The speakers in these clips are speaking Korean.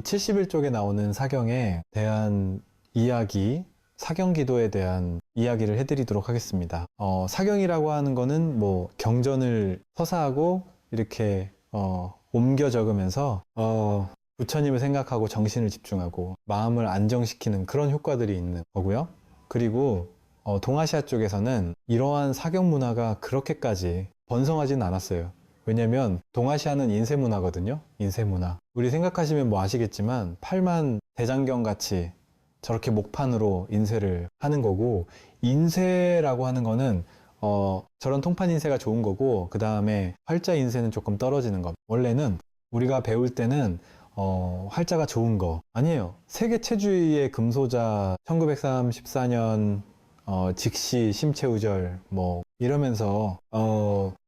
71쪽에 나오는 사경에 대한 이야기, 사경기도에 대한 이야기를 해드리도록 하겠습니다. 사경이라고 하는 거는 뭐 경전을 서사하고 이렇게 옮겨 적으면서 부처님을 생각하고 정신을 집중하고 마음을 안정시키는 그런 효과들이 있는 거고요. 그리고 동아시아 쪽에서는 이러한 사경 문화가 그렇게까지 번성하진 않았어요. 왜냐면 동아시아는 인쇄 문화거든요. 인쇄 문화. 우리 생각하시면 뭐 아시겠지만 팔만 대장경 같이 저렇게 목판으로 인쇄를 하는 거고, 인쇄라고 하는 거는 저런 통판 인쇄가 좋은 거고, 그 다음에 활자 인쇄는 조금 떨어지는 거. 원래는 우리가 배울 때는 활자가 좋은 거 아니에요. 세계 최주위의 금소자 1934년 직시 심채우절 뭐 이러면서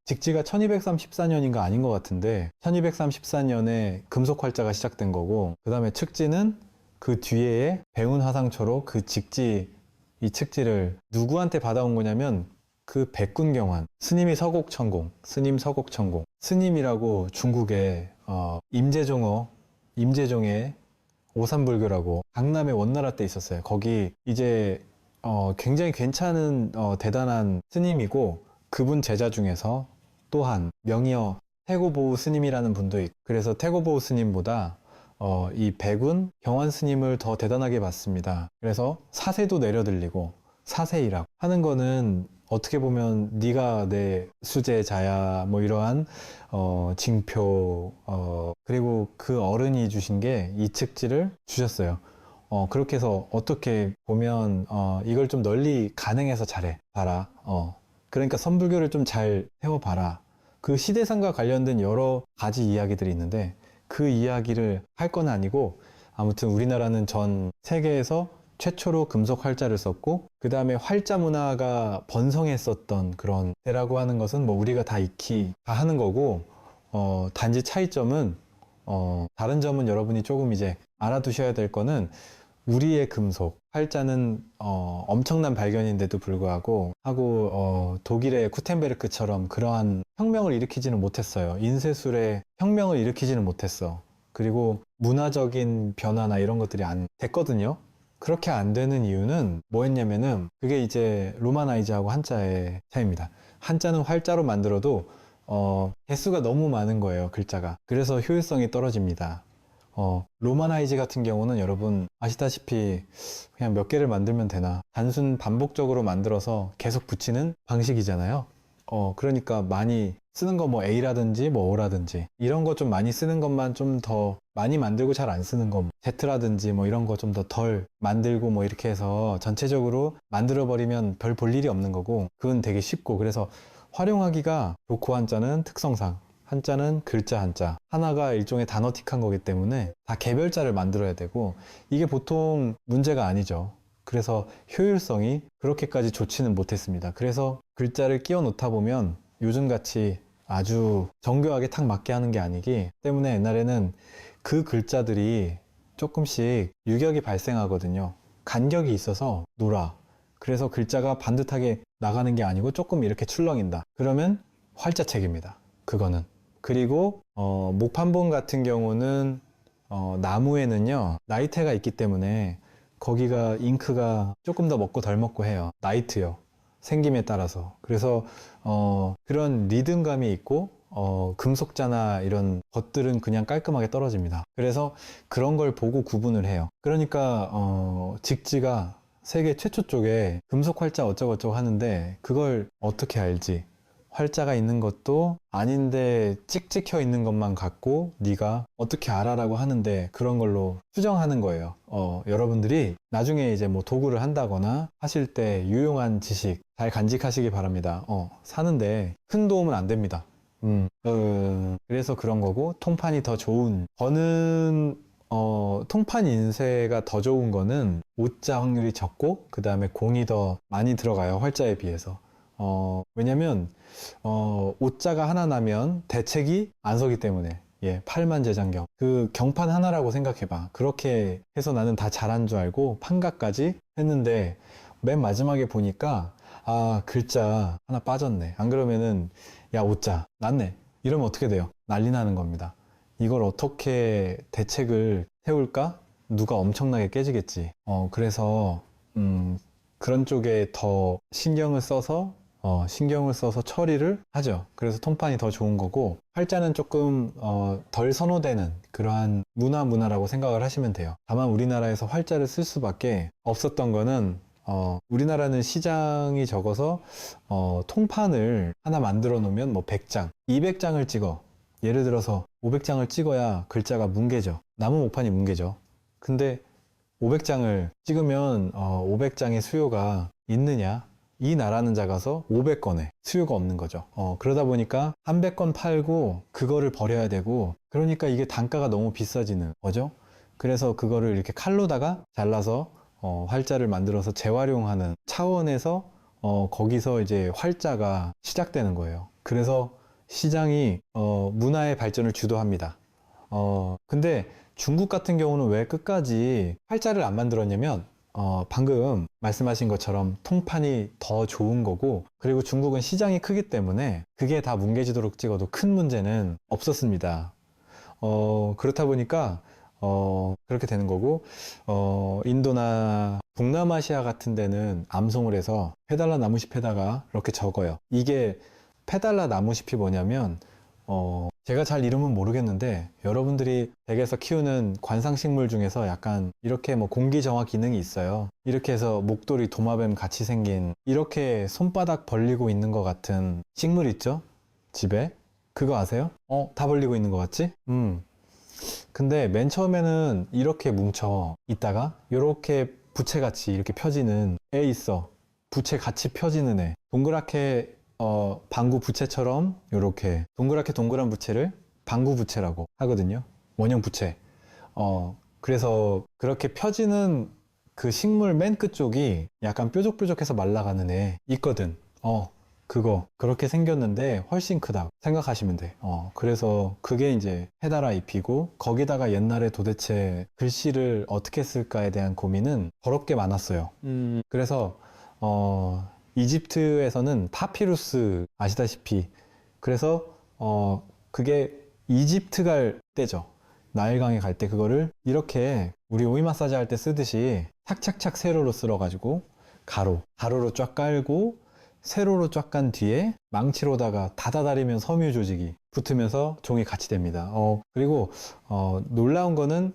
직지가 1234년인가 아닌 것 같은데 1234년에 금속 활자가 시작된 거고, 그 다음에 측지는 그 뒤에 배운화상초로 그 직지, 이 측지를 누구한테 받아온 거냐면 그 백군경환 스님이 서곡천공, 스님 서곡천공, 스님이라고 중국에 임재종의 오산불교라고 강남에 원나라 때 있었어요. 거기 이제 굉장히 괜찮은 대단한 스님이고, 그분 제자 중에서 또한 명의어 태고보우 스님이라는 분도 있고, 그래서 태고보우 스님보다 이 백운 경환 스님을 더 대단하게 봤습니다. 그래서 사세도 내려들리고 사세이라고 하는 거는 어떻게 보면 네가 내 수제자야 뭐 이러한 징표, 그리고 그 어른이 주신 게 이 측지를 주셨어요. 그렇게 해서 어떻게 보면 이걸 좀 널리 가능해서 잘해 봐라. 그러니까 선불교를 좀 잘 세워봐라. 그 시대상과 관련된 여러 가지 이야기들이 있는데 그 이야기를 할 건 아니고, 아무튼 우리나라는 전 세계에서 최초로 금속 활자를 썼고, 그 다음에 활자 문화가 번성했었던 그런 때라고 하는 것은 뭐 우리가 다 익히 다 하는 거고, 단지 차이점은 다른 점은 여러분이 조금 이제 알아두셔야 될 거는, 우리의 금속 활자는 엄청난 발견인데도 불구하고 독일의 구텐베르크처럼 그러한 혁명을 일으키지는 못했어요. 인쇄술의 혁명을 일으키지는 못했어. 그리고 문화적인 변화나 이런 것들이 안 됐거든요. 그렇게 안 되는 이유는 뭐였냐면은, 그게 이제 로마나이즈하고 한자의 차이입니다. 한자는 활자로 만들어도 개수가 너무 많은 거예요, 글자가. 그래서 효율성이 떨어집니다. 로마나이즈 같은 경우는 여러분 아시다시피 그냥 몇 개를 만들면 되나, 단순 반복적으로 만들어서 계속 붙이는 방식이잖아요. 그러니까 많이 쓰는 거 뭐 A라든지 뭐 O라든지 이런 거 좀 많이 쓰는 것만 좀 더 많이 만들고 잘 안 쓰는 거 Z라든지 뭐 이런 거 좀 더 덜 만들고 뭐 이렇게 해서 전체적으로 만들어 버리면 별 볼 일이 없는 거고, 그건 되게 쉽고, 그래서 활용하기가 좋고, 한자는 특성상 한자는 글자 한자 하나가 일종의 단어틱한 거기 때문에 다 개별자를 만들어야 되고, 이게 보통 문제가 아니죠. 그래서 효율성이 그렇게까지 좋지는 못했습니다. 그래서 글자를 끼워 놓다 보면 요즘같이 아주 정교하게 탁 맞게 하는 게 아니기 때문에 옛날에는 그 글자들이 조금씩 유격이 발생하거든요. 간격이 있어서 놀아. 그래서 글자가 반듯하게 나가는 게 아니고 조금 이렇게 출렁인다. 그러면 활자책입니다. 그거는. 그리고 목판본 같은 경우는 나무에는요 나이테가 있기 때문에 거기가 잉크가 조금 더 먹고 덜 먹고 해요. 나이트요, 생김에 따라서. 그래서 그런 리듬감이 있고 금속자나 이런 것들은 그냥 깔끔하게 떨어집니다. 그래서 그런 걸 보고 구분을 해요. 그러니까 직지가 세계 최초 쪽에 금속 활자 어쩌고저쩌고 하는데, 그걸 어떻게 알지? 활자가 있는 것도 아닌데 찍찍혀 있는 것만 갖고 네가 어떻게 알아라고 하는데, 그런 걸로 수정하는 거예요. 여러분들이 나중에 이제 뭐 도구를 한다거나 하실 때 유용한 지식 잘 간직하시기 바랍니다. 사는데 큰 도움은 안 됩니다. 그래서 그런 거고, 통판이 더 좋은 거는 통판 인쇄가 더 좋은 거는 오자 확률이 적고, 그 다음에 공이 더 많이 들어가요, 활자에 비해서. 왜냐면 오자가 하나 나면 대책이 안 서기 때문에. 예, 팔만 제장경 그 경판 하나라고 생각해봐. 그렇게 해서 나는 다 잘한 줄 알고 판가까지 했는데, 맨 마지막에 보니까 글자 하나 빠졌네. 안 그러면은 야 오자 났네 이러면 어떻게 돼요? 난리 나는 겁니다. 이걸 어떻게 대책을 태울까? 누가 엄청나게 깨지겠지. 그래서 그런 쪽에 더 신경을 써서 처리를 하죠. 그래서 통판이 더 좋은 거고, 활자는 조금 덜 선호되는 그러한 문화라고 생각을 하시면 돼요. 다만 우리나라에서 활자를 쓸 수밖에 없었던 거는, 우리나라는 시장이 적어서 통판을 하나 만들어 놓으면 뭐 100장, 200장을 찍어. 예를 들어서 500장을 찍어야 글자가 뭉개져. 나무 목판이 뭉개져. 근데 500장을 찍으면 500장의 수요가 있느냐? 이 나라는 작아서 500건에 수요가 없는 거죠. 그러다 보니까 한 100건 팔고 그거를 버려야 되고, 그러니까 이게 단가가 너무 비싸지는 거죠. 그래서 그거를 이렇게 칼로다가 잘라서 활자를 만들어서 재활용하는 차원에서 거기서 이제 활자가 시작되는 거예요. 그래서 시장이 문화의 발전을 주도합니다. 근데 중국 같은 경우는 왜 끝까지 활자를 안 만들었냐면, 방금 말씀하신 것처럼 통판이 더 좋은 거고, 그리고 중국은 시장이 크기 때문에 그게 다 뭉개지도록 찍어도 큰 문제는 없었습니다. 그렇다 보니까 그렇게 되는 거고, 인도나 동남아시아 같은 데는 암송을 해서 페달라 나무잎에다가 이렇게 적어요. 이게 페달라 나무잎이 뭐냐면, 제가 잘 이름은 모르겠는데, 여러분들이 댁에서 키우는 관상식물 중에서 약간 이렇게 뭐 공기정화 기능이 있어요. 이렇게 해서 목도리 도마뱀 같이 생긴, 이렇게 손바닥 벌리고 있는 것 같은 식물 있죠? 집에? 그거 아세요? 다 벌리고 있는 것 같지? 근데 맨 처음에는 이렇게 뭉쳐 있다가 이렇게 부채같이 이렇게 펴지는 애 있어. 부채 같이 펴지는 애. 동그랗게 방구 부채처럼 이렇게 동그랗게 동그란 부채를 방구 부채라고 하거든요. 원형 부채. 그래서 그렇게 펴지는 그 식물 맨 끝쪽이 약간 뾰족뾰족해서 말라가는 애 있거든. 그거 그렇게 생겼는데 훨씬 크다 생각하시면 돼. 그래서 그게 이제 페달라 잎이고, 거기다가 옛날에 도대체 글씨를 어떻게 쓸까에 대한 고민은 더럽게 많았어요. 그래서 이집트에서는 파피루스 아시다시피, 그래서 그게 이집트 갈 때죠. 나일강에 갈 때 그거를 이렇게 우리 오이 마사지 할 때 쓰듯이 착착착 세로로 쓸어가지고 가로로 쫙 깔고, 세로로 쫙 간 뒤에 망치로다가 다다다리면 섬유 조직이 붙으면서 종이 같이 됩니다. 그리고 놀라운 거는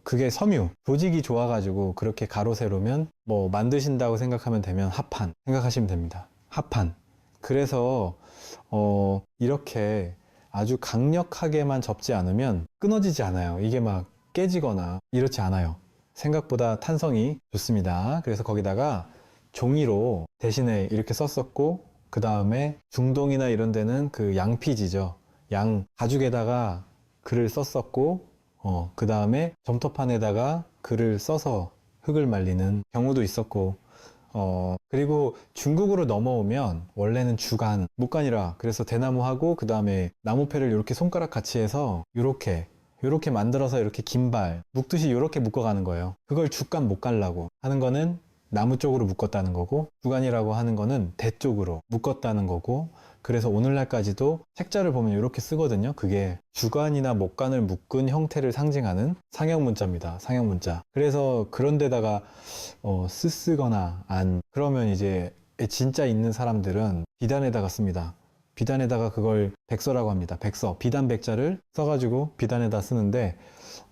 그게 섬유 조직이 좋아가지고 그렇게 가로 세로면 뭐 만드신다고 생각하면 되면 합판 생각하시면 됩니다. 합판. 그래서 이렇게 아주 강력하게만 접지 않으면 끊어지지 않아요. 이게 막 깨지거나 이렇지 않아요. 생각보다 탄성이 좋습니다. 그래서 거기다가 종이로 대신에 이렇게 썼었고, 그 다음에 중동이나 이런 데는 그 양피지죠. 양 가죽에다가 글을 썼었고, 그 다음에 점토판에다가 글을 써서 흙을 말리는 경우도 있었고, 그리고 중국으로 넘어오면 원래는 주간,木간이라 그래서 대나무하고 그 다음에 나무패를 이렇게 손가락 같이 해서 이렇게 만들어서 이렇게 긴발 묶듯이 이렇게 묶어가는 거예요. 그걸 주간 목간라고 하는 거는 나무 쪽으로 묶었다는 거고, 주간이라고 하는 거는 대 쪽으로 묶었다는 거고, 그래서 오늘날까지도 책자를 보면 이렇게 쓰거든요. 그게 주간이나 목간을 묶은 형태를 상징하는 상형 문자입니다. 상형 문자. 그래서 그런 데다가 쓰거나 안 그러면 이제 진짜 있는 사람들은 비단에다가 씁니다. 비단에다가 그걸 백서라고 합니다. 백서, 비단 백자를 써가지고 비단에다 쓰는데,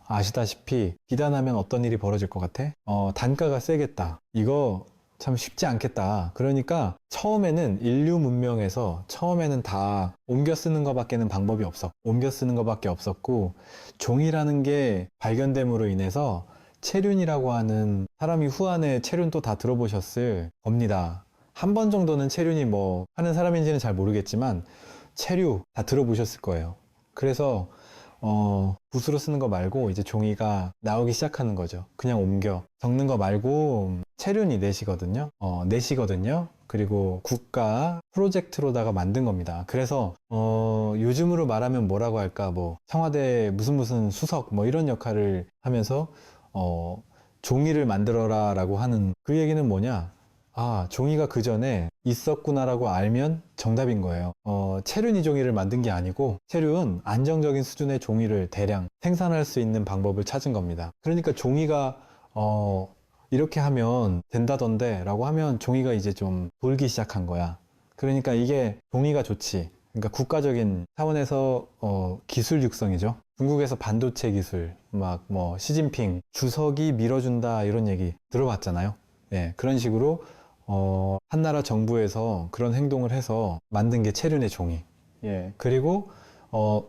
아시다시피 비단하면 어떤 일이 벌어질 것 같아? 단가가 세겠다. 이거 참 쉽지 않겠다. 그러니까 처음에는 인류 문명에서 처음에는 다 옮겨 쓰는 것밖에는 방법이 없었고, 옮겨 쓰는 것밖에 없었고, 종이라는 게 발견됨으로 인해서 체륜이라고 하는, 사람이 후안에 체륜 또 다 들어보셨을 겁니다. 한 번 정도는 체륜이 뭐 하는 사람인지는 잘 모르겠지만 체류 다 들어보셨을 거예요. 그래서 붓으로 쓰는 거 말고 이제 종이가 나오기 시작하는 거죠. 그냥 옮겨 적는 거 말고 체륜이 넷이거든요. 넷이거든요. 그리고 국가 프로젝트로다가 만든 겁니다. 그래서 요즘으로 말하면 뭐라고 할까, 뭐 청와대 무슨 수석 뭐 이런 역할을 하면서 종이를 만들어라 라고 하는, 그 얘기는 뭐냐, 아, 종이가 그 전에 있었구나라고 알면 정답인 거예요. 체륜이 종이를 만든 게 아니고 체륜 안정적인 수준의 종이를 대량 생산할 수 있는 방법을 찾은 겁니다. 그러니까 종이가 이렇게 하면 된다던데 라고 하면 종이가 이제 좀 돌기 시작한 거야. 그러니까 이게 종이가 좋지. 그러니까 국가적인 차원에서 기술 육성이죠. 중국에서 반도체 기술, 막 뭐 시진핑 주석이 밀어준다 이런 얘기 들어봤잖아요. 예, 그런 식으로 한나라 정부에서 그런 행동을 해서 만든 게 체륜의 종이. 예, 그리고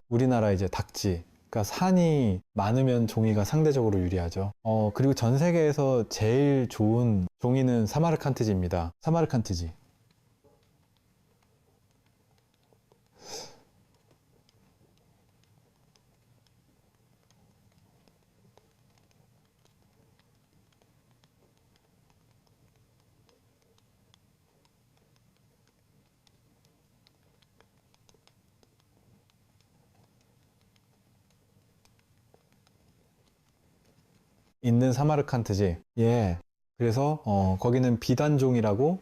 우리나라 이제 닥지. 그러니까 산이 많으면 종이가 상대적으로 유리하죠. 그리고 전 세계에서 제일 좋은 종이는 사마르칸트지입니다. 사마르칸트지. 있는 사마르칸트지. 예. 그래서 거기는 비단종이라고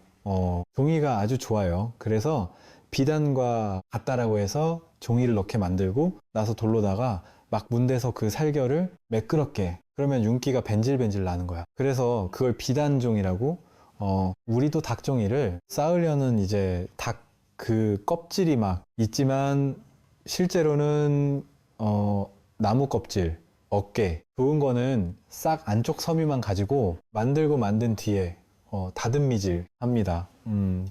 종이가 아주 좋아요. 그래서 비단과 같다라고 해서 종이를 넣게 만들고 나서 돌로다가 막 문대서 그 살결을 매끄럽게 그러면 윤기가 벤질벤질 나는 거야. 그래서 그걸 비단종이라고 우리도 닭종이를 쌓으려는 이제 닭 그 껍질이 막 있지만 실제로는 나무 껍질 어깨 좋은 거는 싹 안쪽 섬유만 가지고 만들고 만든 뒤에 다듬미질 합니다.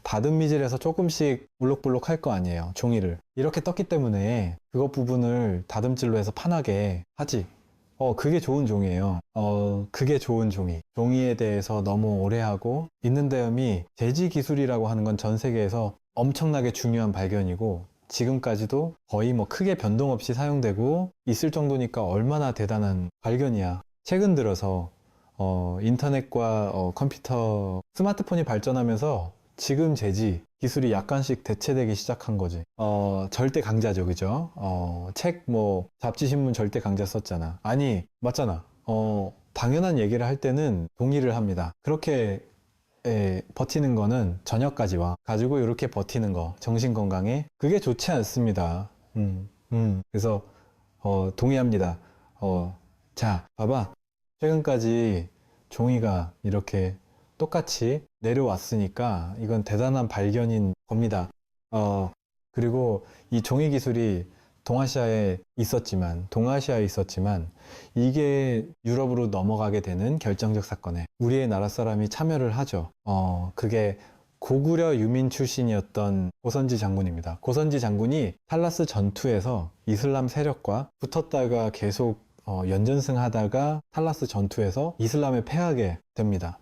다듬미질해서 조금씩 울럭불럭 할 거 아니에요. 종이를 이렇게 떴기 때문에 그것 부분을 다듬질로 해서 판하게 하지. 그게 좋은 종이에요. 그게 좋은 종이. 종이에 대해서 너무 오래 하고 있는 다음이 재지 기술이라고 하는 건 전 세계에서 엄청나게 중요한 발견이고 지금까지도 거의 뭐 크게 변동 없이 사용되고 있을 정도니까 얼마나 대단한 발견이야. 최근 들어서 인터넷과 컴퓨터, 스마트폰이 발전하면서 지금 재지 기술이 약간씩 대체되기 시작한 거지. 절대 강자죠, 그죠? 책 뭐 잡지 신문 절대 강자 썼잖아. 아니, 맞잖아. 당연한 얘기를 할 때는 동의를 합니다. 그렇게 버티는 거는 저녁까지 와. 가지고 이렇게 버티는 거, 정신 건강에 그게 좋지 않습니다. 그래서 동의합니다. 자, 봐봐. 최근까지 종이가 이렇게 똑같이 내려왔으니까 이건 대단한 발견인 겁니다. 그리고 이 종이 기술이 동아시아에 있었지만 이게 유럽으로 넘어가게 되는 결정적 사건에 우리의 나라 사람이 참여를 하죠. 그게 고구려 유민 출신이었던 고선지 장군입니다. 고선지 장군이 탈라스 전투에서 이슬람 세력과 붙었다가 계속 연전승하다가 탈라스 전투에서 이슬람에 패하게 됩니다.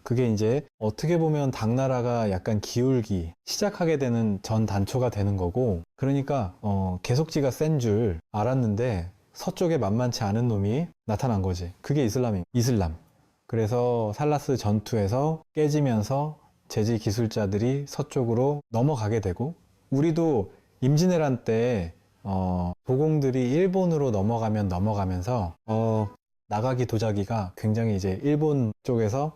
그게 이제 어떻게 보면 당나라가 약간 기울기 시작하게 되는 전 단초가 되는 거고, 그러니까 계속지가 센 줄 알았는데 서쪽에 만만치 않은 놈이 나타난 거지. 그게 이슬람. 그래서 탈라스 전투에서 깨지면서 제지 기술자들이 서쪽으로 넘어가게 되고, 우리도 임진왜란 때 도공들이 일본으로 넘어가면서 나가기 도자기가 굉장히 이제 일본 쪽에서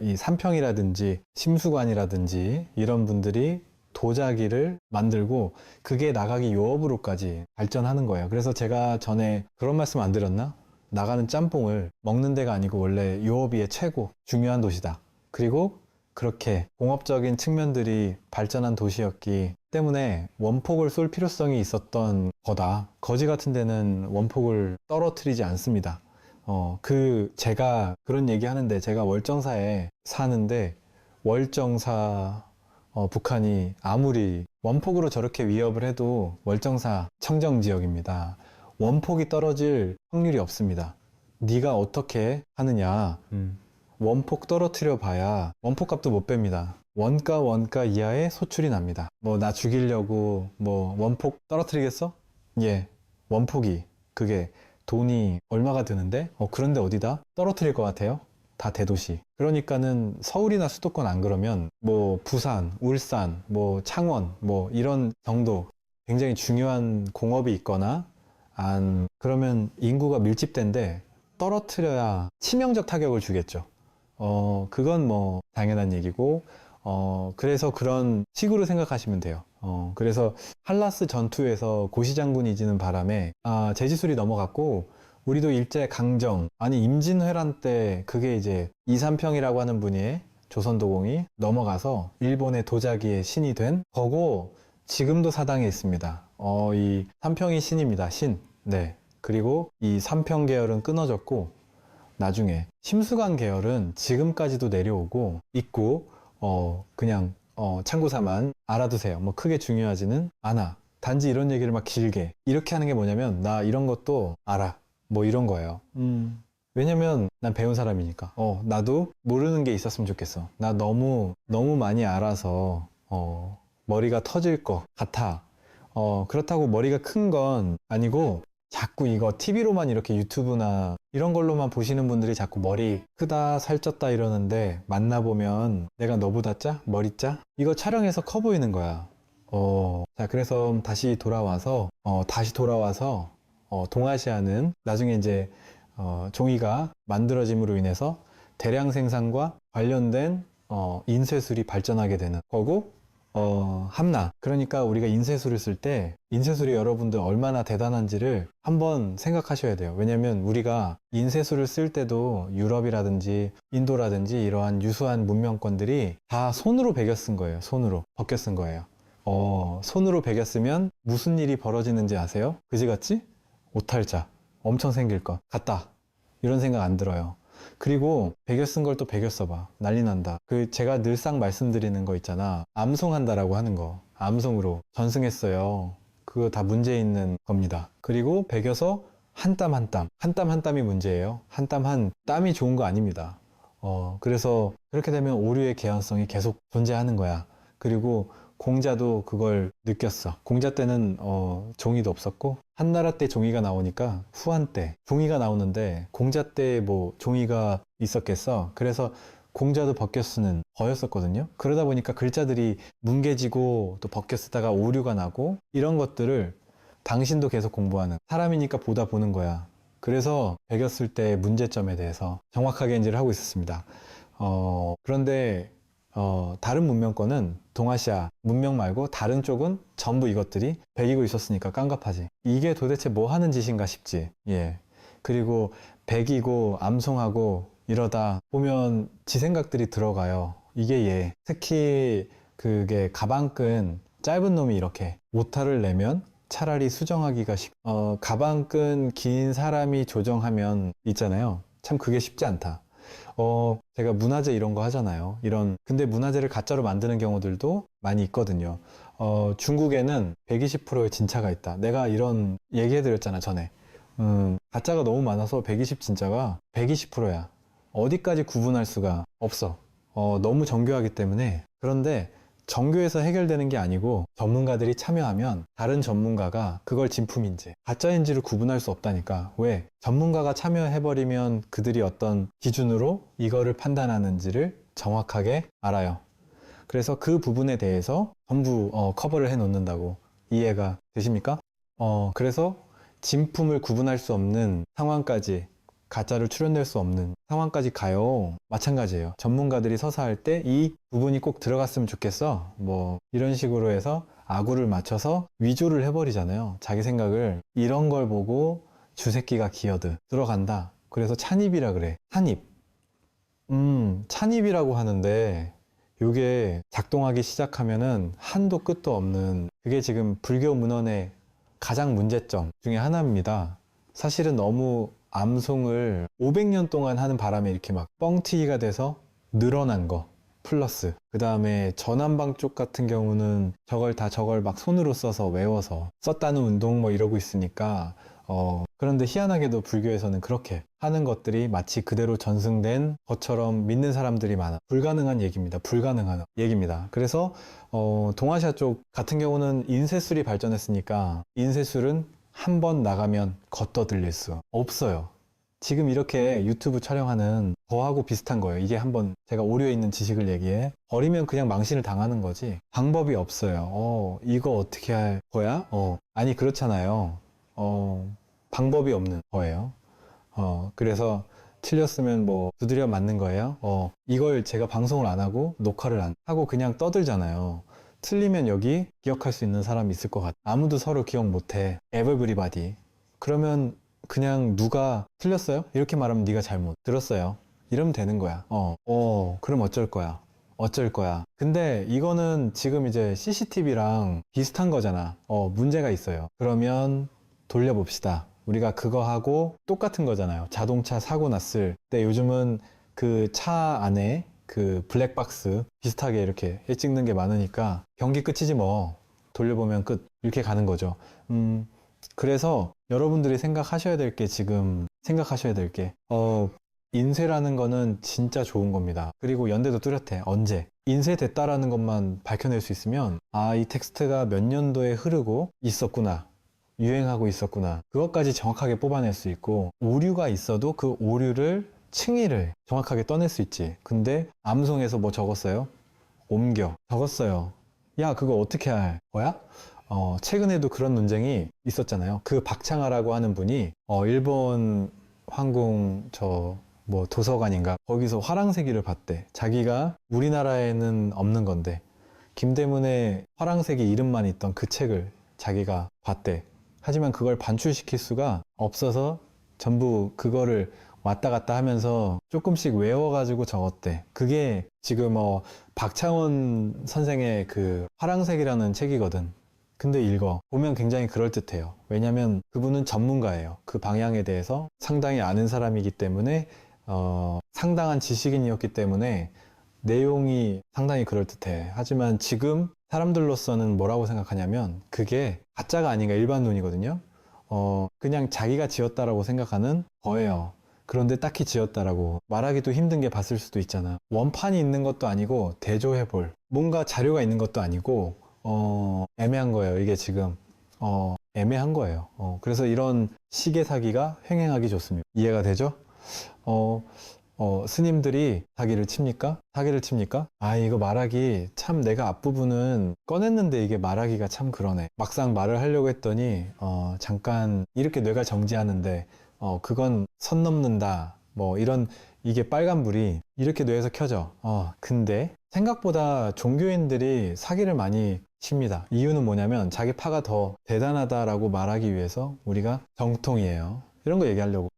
이 삼평이라든지 심수관이라든지 이런 분들이 도자기를 만들고 그게 나가기 유업으로까지 발전하는 거예요. 그래서 제가 전에 그런 말씀 안 드렸나? 나가는 짬뽕을 먹는 데가 아니고 원래 유업이 최고 중요한 도시다. 그리고 그렇게 공업적인 측면들이 발전한 도시였기 때문에 원폭을 쏠 필요성이 있었던 거다. 거지 같은 데는 원폭을 떨어뜨리지 않습니다. 제가 그런 얘기 하는데, 제가 월정사에 사는데 월정사 북한이 아무리 원폭으로 저렇게 위협을 해도 월정사 청정 지역입니다. 원폭이 떨어질 확률이 없습니다. 네가 어떻게 하느냐. 원폭 떨어뜨려 봐야 원폭 값도 못 뺍니다. 원가 이하의 소출이 납니다. 뭐 나 죽이려고 뭐 원폭 떨어뜨리겠어? 예, 원폭이 그게 돈이 얼마가 드는데 그런데 어디다 떨어뜨릴 것 같아요? 다 대도시. 그러니까는 서울이나 수도권 안 그러면 뭐 부산, 울산, 뭐 창원 뭐 이런 정도 굉장히 중요한 공업이 있거나 안 그러면 인구가 밀집된데 떨어뜨려야 치명적 타격을 주겠죠. 그건 뭐 당연한 얘기고, 그래서 그런 식으로 생각하시면 돼요. 그래서 한라스 전투에서 고시 장군이 지는 바람에, 제지술이 넘어갔고, 우리도 일제 강점, 아니, 임진왜란 때 그게 이제 이삼평이라고 하는 분이 조선도공이 넘어가서 일본의 도자기의 신이 된 거고, 지금도 사당에 있습니다. 이 삼평이 신입니다. 신. 네. 그리고 이 삼평 계열은 끊어졌고, 나중에 심수관 계열은 지금까지도 내려오고 있고, 그냥 참고사만 알아두세요. 뭐 크게 중요하지는 않아. 단지 이런 얘기를 막 길게 이렇게 하는 게 뭐냐면, 나 이런 것도 알아, 뭐 이런 거예요. 왜냐면 난 배운 사람이니까. 나도 모르는 게 있었으면 좋겠어. 나 너무 너무 많이 알아서 머리가 터질 것 같아. 그렇다고 머리가 큰 건 아니고, 자꾸 이거 TV로만 이렇게 유튜브나 이런 걸로만 보시는 분들이 자꾸 머리 크다, 살쪘다 이러는데, 만나보면 내가 너보다 짜? 머리 짜? 이거 촬영해서 커 보이는 거야. 자, 그래서 다시 돌아와서, 동아시아는 나중에 이제, 종이가 만들어짐으로 인해서 대량 생산과 관련된, 인쇄술이 발전하게 되는 거고, 함나. 그러니까 우리가 인쇄술을 쓸 때, 인쇄술이 여러분들 얼마나 대단한지를 한번 생각하셔야 돼요. 왜냐면 우리가 인쇄술을 쓸 때도 유럽이라든지 인도라든지 이러한 유수한 문명권들이 다 손으로 베겨 쓴 거예요. 손으로 벗겨 쓴 거예요. 손으로 베겨 쓰면 무슨 일이 벌어지는지 아세요? 그지같이? 오탈자. 엄청 생길 것 같다. 이런 생각 안 들어요. 그리고 베겨 쓴 걸 또 베겨 써봐. 난리 난다. 제가 늘상 말씀드리는 거 있잖아. 암송한다라고 하는 거. 암송으로 전승했어요. 그거 다 문제 있는 겁니다. 그리고 베겨서 한 땀 한 땀. 한 땀 한 땀이 문제예요. 한 땀 한 땀이 좋은 거 아닙니다. 그래서 그렇게 되면 오류의 개연성이 계속 존재하는 거야. 그리고 공자도 그걸 느꼈어. 공자 때는 종이도 없었고, 한나라 때 종이가 나오니까 후한 때 종이가 나오는데, 공자 때 뭐 종이가 있었겠어. 그래서 공자도 벗겨 쓰는 거였었거든요. 그러다 보니까 글자들이 뭉개지고 또 벗겨 쓰다가 오류가 나고, 이런 것들을 당신도 계속 공부하는 사람이니까 보다 보는 거야. 그래서 베겨 쓸 때 문제점에 대해서 정확하게 인지를 하고 있었습니다. 그런데 다른 문명권은, 동아시아 문명 말고 다른 쪽은 전부 이것들이 배기고 있었으니까 깜깜하지. 이게 도대체 뭐 하는 짓인가 싶지. 예. 그리고 배기고 암송하고 이러다 보면 지 생각들이 들어가요. 이게 특히 그게 가방끈 짧은 놈이 이렇게 오타를 내면 차라리 수정하기가 가방끈 긴 사람이 조정하면 있잖아요. 참 그게 쉽지 않다. 제가 문화재 이런 거 하잖아요. 근데 문화재를 가짜로 만드는 경우들도 많이 있거든요. 중국에는 120%의 진짜가 있다. 내가 이런 얘기해드렸잖아, 전에. 가짜가 너무 많아서 120 진짜가 120%야. 어디까지 구분할 수가 없어. 너무 정교하기 때문에. 그런데 정교해서 해결되는 게 아니고, 전문가들이 참여하면 다른 전문가가 그걸 진품인지 가짜인지를 구분할 수 없다니까. 왜? 전문가가 참여해버리면 그들이 어떤 기준으로 이거를 판단하는지를 정확하게 알아요. 그래서 그 부분에 대해서 전부 커버를 해 놓는다고. 이해가 되십니까? 그래서 진품을 구분할 수 없는 상황까지, 가짜를 추론낼 수 없는 상황까지 가요. 마찬가지예요. 전문가들이 서서 할 때 이 부분이 꼭 들어갔으면 좋겠어. 뭐 이런 식으로 해서 아구를 맞춰서 위조를 해버리잖아요. 자기 생각을. 이런 걸 보고 주새끼가 기어드 들어간다. 그래서 찬입이라 그래. 찬입. 찬입이라고 하는데, 이게 작동하기 시작하면은 한도 끝도 없는, 그게 지금 불교 문헌의 가장 문제점 중에 하나입니다. 사실은 너무 암송을 500년 동안 하는 바람에 이렇게 막 뻥튀기가 돼서 늘어난 거 플러스, 그 다음에 전함방 쪽 같은 경우는 저걸 막 손으로 써서 외워서 썼다는 운동 뭐 이러고 있으니까, 그런데 희한하게도 불교에서는 그렇게 하는 것들이 마치 그대로 전승된 것처럼 믿는 사람들이 많아. 불가능한 얘기입니다. 불가능한 얘기입니다. 그래서 동아시아 쪽 같은 경우는 인쇄술이 발전했으니까, 인쇄술은 한 번 나가면 걷어 들릴 수 없어요. 지금 이렇게 유튜브 촬영하는 거하고 비슷한 거예요. 이게 한번 제가 오류에 있는 지식을 얘기해. 버리면 그냥 망신을 당하는 거지. 방법이 없어요. 이거 어떻게 할 거야? 아니, 그렇잖아요. 방법이 없는 거예요. 그래서 틀렸으면 뭐 두드려 맞는 거예요. 이걸 제가 방송을 안 하고 녹화를 안 하고 그냥 떠들잖아요. 틀리면 여기 기억할 수 있는 사람이 있을 것 같아. 아무도 서로 기억 못해. everybody. 그러면 그냥 누가 틀렸어요? 이렇게 말하면 네가 잘못 들었어요. 이러면 되는 거야. 그럼 어쩔 거야? 어쩔 거야? 근데 이거는 지금 이제 CCTV랑 비슷한 거잖아. 문제가 있어요. 그러면 돌려봅시다. 우리가 그거 하고 똑같은 거잖아요. 자동차 사고 났을 때 요즘은 그 차 안에 그 블랙박스 비슷하게 이렇게 찍는 게 많으니까 경기 끝이지 뭐. 돌려보면 끝. 이렇게 가는 거죠. 그래서 여러분들이 생각하셔야 될 게 지금 생각하셔야 될 게 인쇄라는 거는 진짜 좋은 겁니다. 그리고 연대도 뚜렷해. 언제? 인쇄됐다라는 것만 밝혀낼 수 있으면 이 텍스트가 몇 년도에 흐르고 있었구나. 유행하고 있었구나. 그것까지 정확하게 뽑아낼 수 있고 오류가 있어도 그 오류를 층위를 정확하게 떠낼 수 있지. 근데 암송에서 뭐 적었어요? 옮겨. 적었어요. 야, 그거 어떻게 할 거야? 최근에도 그런 논쟁이 있었잖아요. 그 박창하라고 하는 분이 일본 항공 뭐 도서관인가 거기서 화랑새기를 봤대. 자기가 우리나라에는 없는 건데 김대문의 화랑새기 이름만 있던 그 책을 자기가 봤대. 하지만 그걸 반출시킬 수가 없어서 전부 그거를 왔다 갔다 하면서 조금씩 외워가지고 적었대. 그게 지금 박창원 선생의 그 화랑색이라는 책이거든. 근데 읽어. 보면 굉장히 그럴듯해요. 왜냐면 그분은 전문가예요. 그 방향에 대해서 상당히 아는 사람이기 때문에 상당한 지식인이었기 때문에 내용이 상당히 그럴듯해. 하지만 지금 사람들로서는 뭐라고 생각하냐면 그게 가짜가 아닌가 일반론이거든요. 그냥 자기가 지었다라고 생각하는 거예요. 그런데 딱히 지었다라고 말하기도 힘든 게 봤을 수도 있잖아. 원판이 있는 것도 아니고 대조해볼 뭔가 자료가 있는 것도 아니고 애매한 거예요. 이게 지금 애매한 거예요. 그래서 이런 시계 사기가 횡행하기 좋습니다. 이해가 되죠? 스님들이 사기를 칩니까? 사기를 칩니까? 이거 말하기 참 내가 앞부분은 꺼냈는데 이게 말하기가 참 그러네. 막상 말을 하려고 했더니 잠깐 이렇게 뇌가 정지하는데 그건 선 넘는다. 뭐 이런 이게 빨간불이 이렇게 뇌에서 켜져. 근데 생각보다 종교인들이 사기를 많이 칩니다. 이유는 뭐냐면 자기 파가 더 대단하다라고 말하기 위해서 우리가 정통이에요. 이런 거 얘기하려고.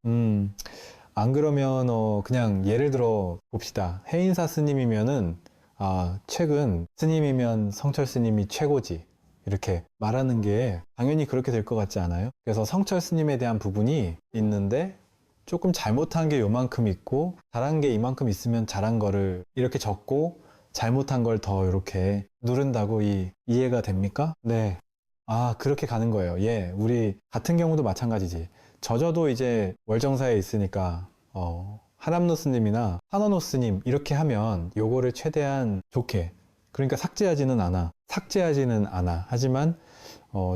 안 그러면 그냥 예를 들어 봅시다. 해인사 스님이면은 최근 스님이면 성철 스님이 최고지. 이렇게 말하는 게 당연히 그렇게 될 것 같지 않아요? 그래서 성철 스님에 대한 부분이 있는데 조금 잘못한 게 요만큼 있고 잘한 게 이만큼 있으면 잘한 거를 이렇게 적고 잘못한 걸 더 이렇게 누른다고 이해가 됩니까? 네. 그렇게 가는 거예요. 예, 우리 같은 경우도 마찬가지지. 저도 이제 월정사에 있으니까 하남노 스님이나 한원호 스님 이렇게 하면 요거를 최대한 좋게 그러니까 삭제하지는 않아. 하지만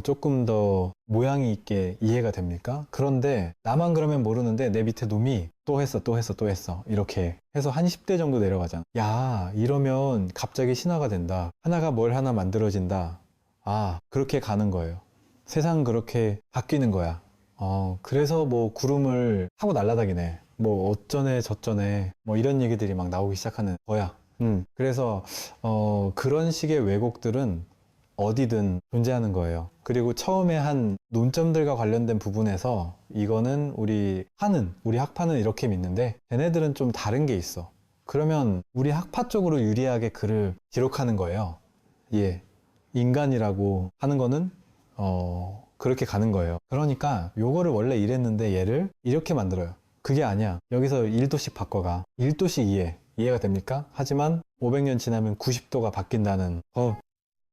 조금 더 모양이 있게 이해가 됩니까? 그런데 나만 그러면 모르는데 내 밑에 놈이 또 했어 이렇게 해서 한 10대 정도 내려가잖아. 야, 이러면 갑자기 신화가 된다. 하나가 뭘 하나 만들어진다. 그렇게 가는 거예요. 세상 그렇게 바뀌는 거야. 그래서 뭐 구름을 타고 날아다니네. 뭐 어쩌네 저쩌네 뭐 이런 얘기들이 막 나오기 시작하는 거야. 그래서 그런 식의 왜곡들은 어디든 존재하는 거예요. 그리고 처음에 한 논점들과 관련된 부분에서 이거는 우리 학파는 이렇게 믿는데 걔네들은 좀 다른 게 있어. 그러면 우리 학파 쪽으로 유리하게 글을 기록하는 거예요. 예. 인간이라고 하는 거는 그렇게 가는 거예요. 그러니까 요거를 원래 이랬는데 얘를 이렇게 만들어요. 그게 아니야. 여기서 1도씩 바꿔가. 1도씩 이해가 됩니까? 하지만 500년 지나면 90도가 바뀐다는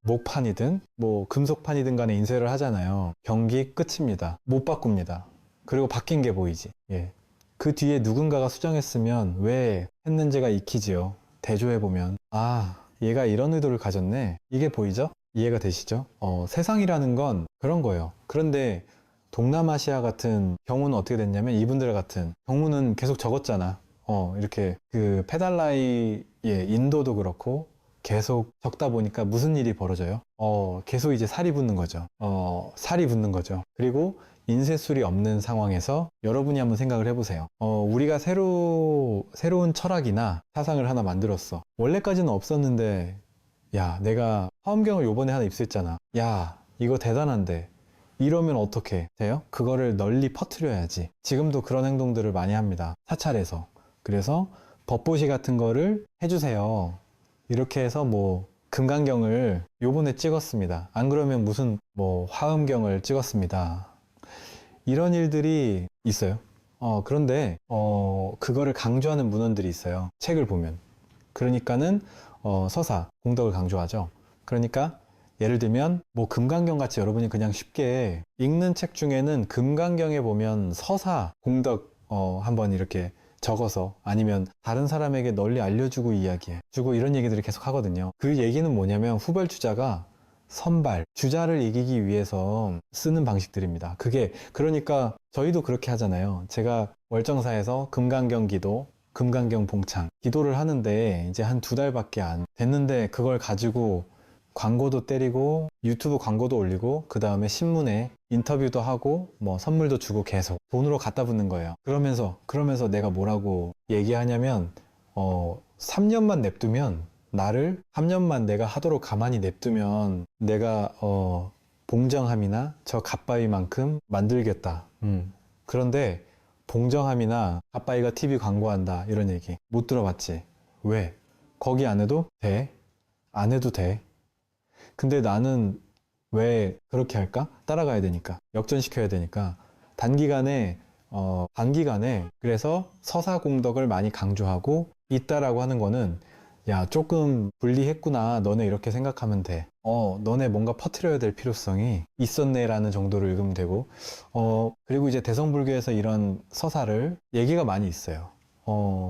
목판이든 뭐 금속판이든 간에 인쇄를 하잖아요. 경기 끝입니다. 못 바꿉니다. 그리고 바뀐 게 보이지. 예. 그 뒤에 누군가가 수정했으면 왜 했는지가 익히지요. 대조해보면 얘가 이런 의도를 가졌네. 이게 보이죠? 이해가 되시죠? 세상이라는 건 그런 거예요. 그런데 동남아시아 같은 경우는 어떻게 됐냐면 이분들 같은 경우는 계속 적었잖아. 이렇게 그 페달라이의 인도도 그렇고 계속 적다 보니까 무슨 일이 벌어져요? 계속 이제 살이 붙는 거죠. 살이 붙는 거죠. 그리고 인쇄술이 없는 상황에서 여러분이 한번 생각을 해보세요. 우리가 새로운 철학이나 사상을 하나 만들었어. 원래까지는 없었는데, 야, 내가 화엄경을 요번에 하나 입수했잖아. 야, 이거 대단한데. 이러면 어떻게 돼요? 그거를 널리 퍼뜨려야지. 지금도 그런 행동들을 많이 합니다. 사찰에서. 그래서 법보시 같은 거를 해주세요. 이렇게 해서 뭐 금강경을 요번에 찍었습니다. 안 그러면 무슨 뭐 화엄경을 찍었습니다. 이런 일들이 있어요. 그런데 그거를 강조하는 문헌들이 있어요. 책을 보면. 그러니까는 서사, 공덕을 강조하죠. 그러니까 예를 들면 뭐 금강경 같이 여러분이 그냥 쉽게 읽는 책 중에는 금강경에 보면 서사, 공덕 한번 이렇게 적어서 아니면 다른 사람에게 널리 알려주고 이야기해주고 이런 얘기들을 계속 하거든요. 그 얘기는 뭐냐면 후벌주자가 선발, 주자를 이기기 위해서 쓰는 방식들입니다. 그게 그러니까 저희도 그렇게 하잖아요. 제가 월정사에서 금강경 기도, 금강경 봉창 기도를 하는데 이제 한 2달밖에 안 됐는데 그걸 가지고 광고도 때리고 유튜브 광고도 올리고 그 다음에 신문에 인터뷰도 하고 뭐 선물도 주고 계속 돈으로 갖다 붙는 거예요. 그러면서 내가 뭐라고 얘기하냐면 3년만 냅두면 나를 3년만 내가 하도록 가만히 냅두면 내가 봉정함이나 저 갓바위만큼 만들겠다. 그런데 봉정함이나 갓바위가 TV 광고한다 이런 얘기 못 들어봤지. 왜? 거기 안 해도 돼? 안 해도 돼. 근데 나는 왜 그렇게 할까? 따라가야 되니까. 역전시켜야 되니까. 단기간에 그래서 서사공덕을 많이 강조하고 있다라고 하는 거는 야, 조금 불리했구나. 너네 이렇게 생각하면 돼. 너네 뭔가 퍼뜨려야 될 필요성이 있었네라는 정도로 읽으면 되고, 그리고 이제 대성불교에서 이런 서사를 얘기가 많이 있어요.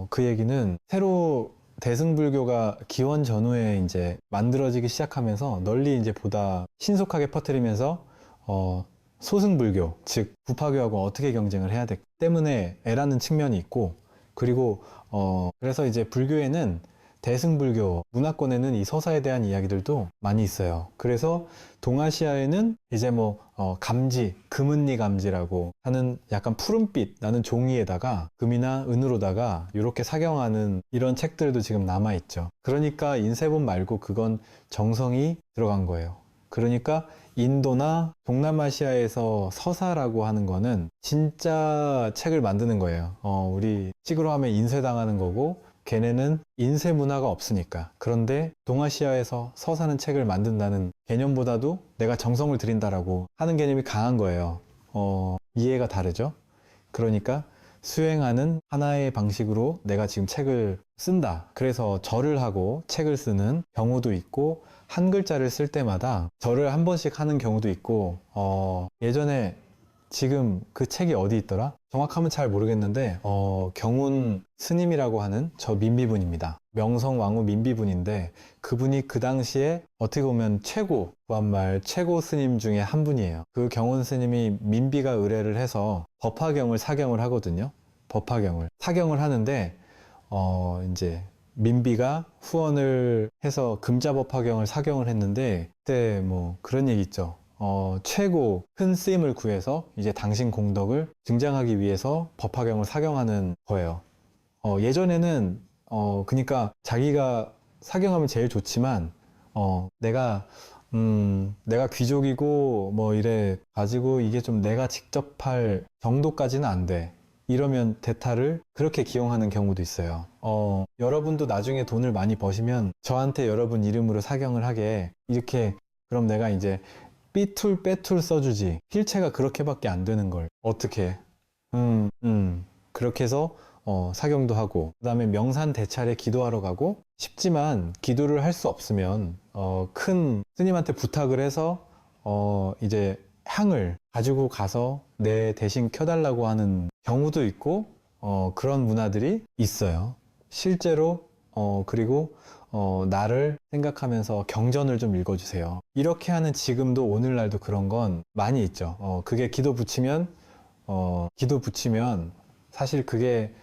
그 얘기는 새로 대승불교가 기원 전후에 이제 만들어지기 시작하면서 널리 이제 보다 신속하게 퍼뜨리면서 소승불교, 즉 부파교하고 어떻게 경쟁을 해야 되기 때문에 애라는 측면이 있고, 그리고 그래서 이제 불교에는 대승불교 문화권에는 이 서사에 대한 이야기들도 많이 있어요. 그래서 동아시아에는 이제 뭐 감지, 금은리 감지라고 하는 약간 푸른빛 나는 종이에다가 금이나 은으로다가 이렇게 사경하는 이런 책들도 지금 남아있죠. 그러니까 인쇄본 말고 그건 정성이 들어간 거예요. 그러니까 인도나 동남아시아에서 서사라고 하는 거는 진짜 책을 만드는 거예요. 우리 찍으러 하면 인쇄당하는 거고 걔네는 인쇄 문화가 없으니까. 그런데 동아시아에서 서사는 책을 만든다는 개념보다도 내가 정성을 들인다라고 하는 개념이 강한 거예요. 이해가 다르죠? 그러니까 수행하는 하나의 방식으로 내가 지금 책을 쓴다. 그래서 절을 하고 책을 쓰는 경우도 있고 한 글자를 쓸 때마다 절을 한 번씩 하는 경우도 있고 예전에 지금 그 책이 어디 있더라? 정확하면 잘 모르겠는데 경운 스님이라고 하는 저 민비분입니다. 명성왕후 민비분인데 그분이 그 당시에 어떻게 보면 최고 구한말 최고 스님 중에 한 분이에요. 그 경운 스님이 민비가 의뢰를 해서 법화경을 사경을 하거든요. 법화경을 사경을 하는데 이제 민비가 후원을 해서 금자법화경을 사경을 했는데 그때 뭐 그런 얘기 있죠. 최고 큰 쓰임을 구해서 이제 당신 공덕을 증장하기 위해서 법화경을 사경하는 거예요. 예전에는 그러니까 자기가 사경하면 제일 좋지만 내가 귀족이고 뭐 이래 가지고 이게 좀 내가 직접 할 정도까지는 안 돼. 이러면 대타를 그렇게 기용하는 경우도 있어요. 여러분도 나중에 돈을 많이 버시면 저한테 여러분 이름으로 사경을 하게 이렇게 그럼 내가 이제 삐툴 빼툴 써주지 필체가 그렇게밖에 안 되는 걸 어떻게 그렇게 해서 사경도 하고 그 다음에 명산 대찰에 기도하러 가고 쉽지만 기도를 할 수 없으면 큰 스님한테 부탁을 해서 이제 향을 가지고 가서 내 대신 켜달라고 하는 경우도 있고 그런 문화들이 있어요. 실제로 그리고 나를 생각하면서 경전을 좀 읽어주세요. 이렇게 하는 지금도 오늘날도 그런 건 많이 있죠. 그게 기도 붙이면 사실 그게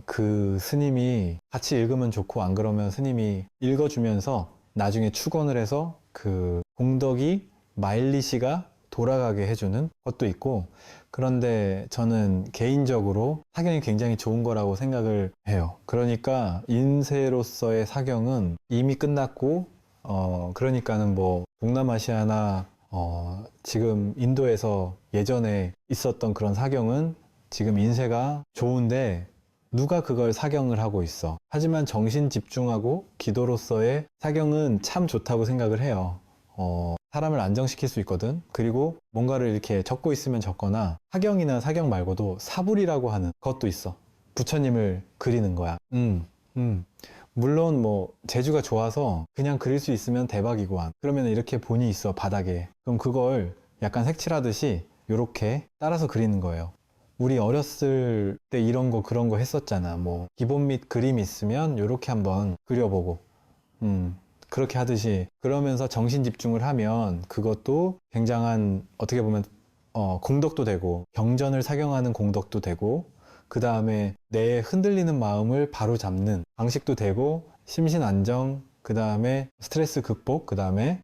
그 스님이 같이 읽으면 좋고 안 그러면 스님이 읽어주면서 나중에 축원을 해서 그 공덕이 마일리시가 돌아가게 해주는 것도 있고, 그런데 저는 개인적으로 사경이 굉장히 좋은 거라고 생각을 해요. 그러니까 인쇄로서의 사경은 이미 끝났고, 그러니까는 뭐 동남아시아나 지금 인도에서 예전에 있었던 그런 사경은 지금 인쇄가 좋은데 누가 그걸 사경을 하고 있어. 하지만 정신 집중하고 기도로서의 사경은 참 좋다고 생각을 해요. 사람을 안정시킬 수 있거든. 그리고 뭔가를 이렇게 적고 있으면 적거나, 사경이나 사경 말고도 사불이라고 하는 것도 있어. 부처님을 그리는 거야. 물론 뭐 재주가 좋아서 그냥 그릴 수 있으면 대박이고, 그러면 이렇게 본이 있어 바닥에. 그럼 그걸 약간 색칠하듯이 이렇게 따라서 그리는 거예요. 우리 어렸을 때 이런 거 그런 거 했었잖아. 뭐 기본 및 그림 있으면 이렇게 한번 그려보고, 그렇게 하듯이, 그러면서 정신 집중을 하면 그것도 굉장한, 어떻게 보면 공덕도 되고, 경전을 사경하는 공덕도 되고, 그 다음에 내 흔들리는 마음을 바로 잡는 방식도 되고, 심신 안정, 그 다음에 스트레스 극복, 그 다음에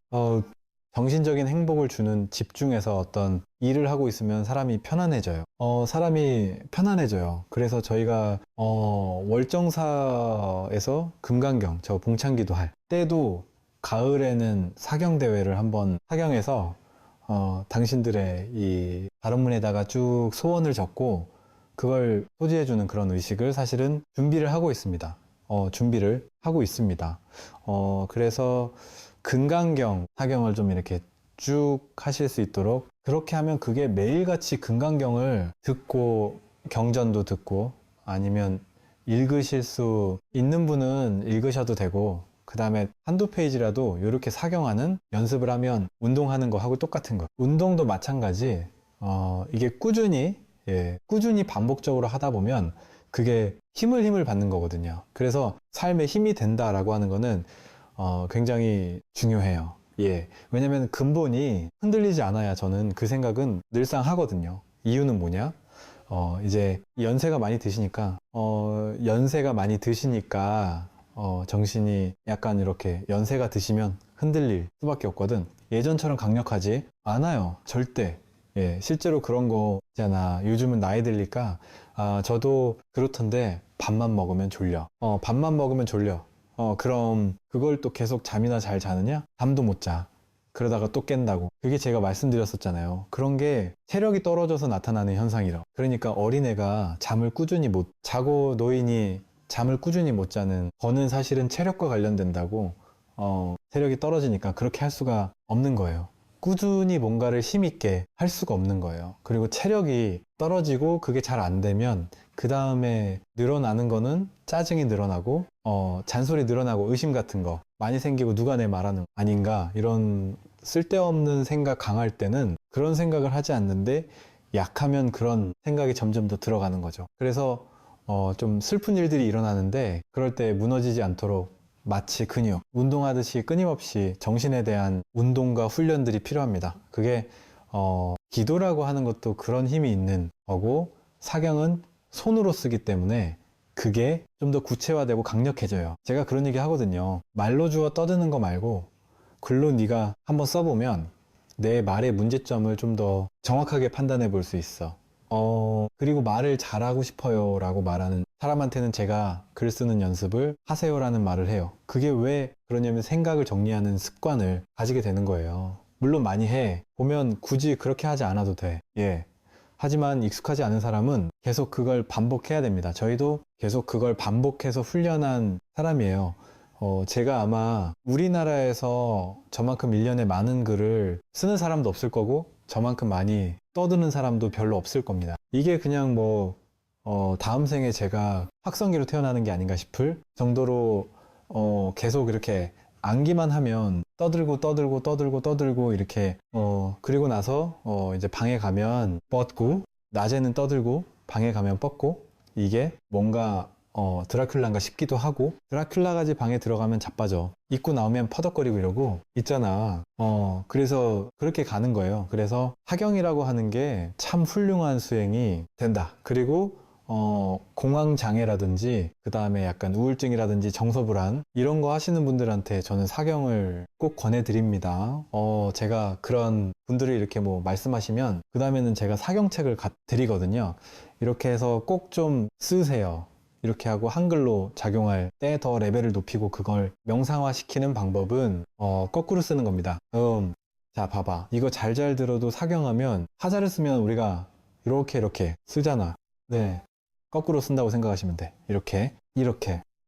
정신적인 행복을 주는, 집중해서 어떤 일을 하고 있으면 사람이 편안해져요. 사람이 편안해져요. 그래서 저희가 월정사에서 금강경, 저 봉창기도 할 때도 가을에는 사경대회를 한번 사경해서 당신들의 이 발언문에다가 쭉 소원을 적고 그걸 소지해주는 그런 의식을 사실은 준비를 하고 있습니다. 그래서 금강경 사경을 좀 이렇게 쭉 하실 수 있도록, 그렇게 하면 그게 매일같이 금강경을 듣고, 경전도 듣고, 아니면 읽으실 수 있는 분은 읽으셔도 되고, 그 다음에 한두 페이지라도 이렇게 사경하는 연습을 하면 운동하는 거하고 똑같은 거. 운동도 마찬가지. 이게 꾸준히 반복적으로 하다 보면 그게 힘을 받는 거거든요. 그래서 삶에 힘이 된다라고 하는 거는 굉장히 중요해요. 왜냐면 근본이 흔들리지 않아야 저는 그 생각은 늘상 하거든요. 이유는 뭐냐? 이제 연세가 많이 드시니까, 정신이 약간 이렇게 연세가 드시면 흔들릴 수밖에 없거든. 예전처럼 강력하지 않아요. 절대. 실제로 그런 거 있잖아. 요즘은 나이 들니까, 저도 그렇던데, 밥만 먹으면 졸려. 그럼 그걸 또 계속 잠이나 잘 자느냐? 잠도 못 자. 그러다가 또 깬다고. 그게 제가 말씀드렸었잖아요. 그런 게 체력이 떨어져서 나타나는 현상이라. 그러니까 어린애가 잠을 꾸준히 못 자고, 노인이 잠을 꾸준히 못 자는 거는 사실은 체력과 관련된다고. 체력이 떨어지니까 그렇게 할 수가 없는 거예요. 꾸준히 뭔가를 힘있게 할 수가 없는 거예요. 그리고 체력이 떨어지고 그게 잘 안 되면 그 다음에 늘어나는 거는 짜증이 늘어나고, 잔소리 늘어나고, 의심 같은 거 많이 생기고, 누가 내 말하는 거 아닌가, 이런 쓸데없는 생각 강할 때는 그런 생각을 하지 않는데, 약하면 그런 생각이 점점 더 들어가는 거죠. 그래서 좀 슬픈 일들이 일어나는데, 그럴 때 무너지지 않도록 마치 근육, 운동하듯이 끊임없이 정신에 대한 운동과 훈련들이 필요합니다. 그게 기도라고 하는 것도 그런 힘이 있는 거고, 사경은 손으로 쓰기 때문에 그게 좀 더 구체화되고 강력해져요. 제가 그런 얘기 하거든요. 말로 주어 떠드는 거 말고 글로 네가 한번 써보면 내 말의 문제점을 좀 더 정확하게 판단해 볼 수 있어. 그리고 말을 잘하고 싶어요 라고 말하는 사람한테는 제가 글 쓰는 연습을 하세요 라는 말을 해요. 그게 왜 그러냐면 생각을 정리하는 습관을 가지게 되는 거예요. 물론 많이 해. 보면 굳이 그렇게 하지 않아도 돼. 하지만 익숙하지 않은 사람은 계속 그걸 반복해야 됩니다. 저희도 계속 그걸 반복해서 훈련한 사람이에요. 제가 아마 우리나라에서 저만큼 1년에 많은 글을 쓰는 사람도 없을 거고, 저만큼 많이 떠드는 사람도 별로 없을 겁니다. 이게 그냥 다음 생에 제가 확성기로 태어나는 게 아닌가 싶을 정도로, 계속 이렇게 암기만 하면 떠들고 이렇게, 그리고 나서 이제 방에 가면 뻗고, 낮에는 떠들고 방에 가면 뻗고, 이게 뭔가 드라큘라인가 싶기도 하고, 드라큘라까지 방에 들어가면 자빠져. 입고 나오면 퍼덕거리고 이러고 있잖아. 그래서 그렇게 가는 거예요. 그래서 사경이라고 하는 게 참 훌륭한 수행이 된다. 그리고 공황장애라든지, 그 다음에 약간 우울증이라든지 정서불안, 이런 거 하시는 분들한테 저는 사경을 꼭 권해드립니다. 제가 그런 분들이 이렇게 뭐 말씀하시면, 그 다음에는 제가 사경책을 드리거든요. 이렇게 해서 꼭 좀 쓰세요. 이렇게 하고 한글로 작용할 때 더 레벨을 높이고 그걸 명상화시키는 방법은 거꾸로 쓰는 겁니다. 자, 봐봐. 이거 잘잘 들어도 사경하면 하자를 쓰면 우리가 이렇게 쓰잖아. 네. 거꾸로 쓴다고 생각하시면 돼. 이렇게.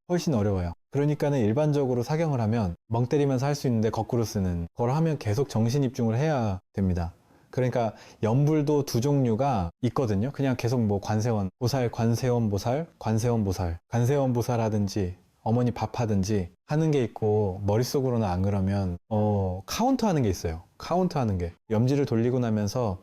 훨씬 어려워요. 그러니까는 일반적으로 사경을 하면 멍 때리면서 할 수 있는데 거꾸로 쓰는 걸 하면 계속 정신 입중을 해야 됩니다. 그러니까 연불도 두 종류가 있거든요. 그냥 계속 뭐 관세원 보살, 관세원 보살 하든지 어머니 밥 하든지 하는 게 있고, 머릿속으로는 안 그러면 카운트 하는 게 있어요. 카운트 하는 게 염지를 돌리고 나면서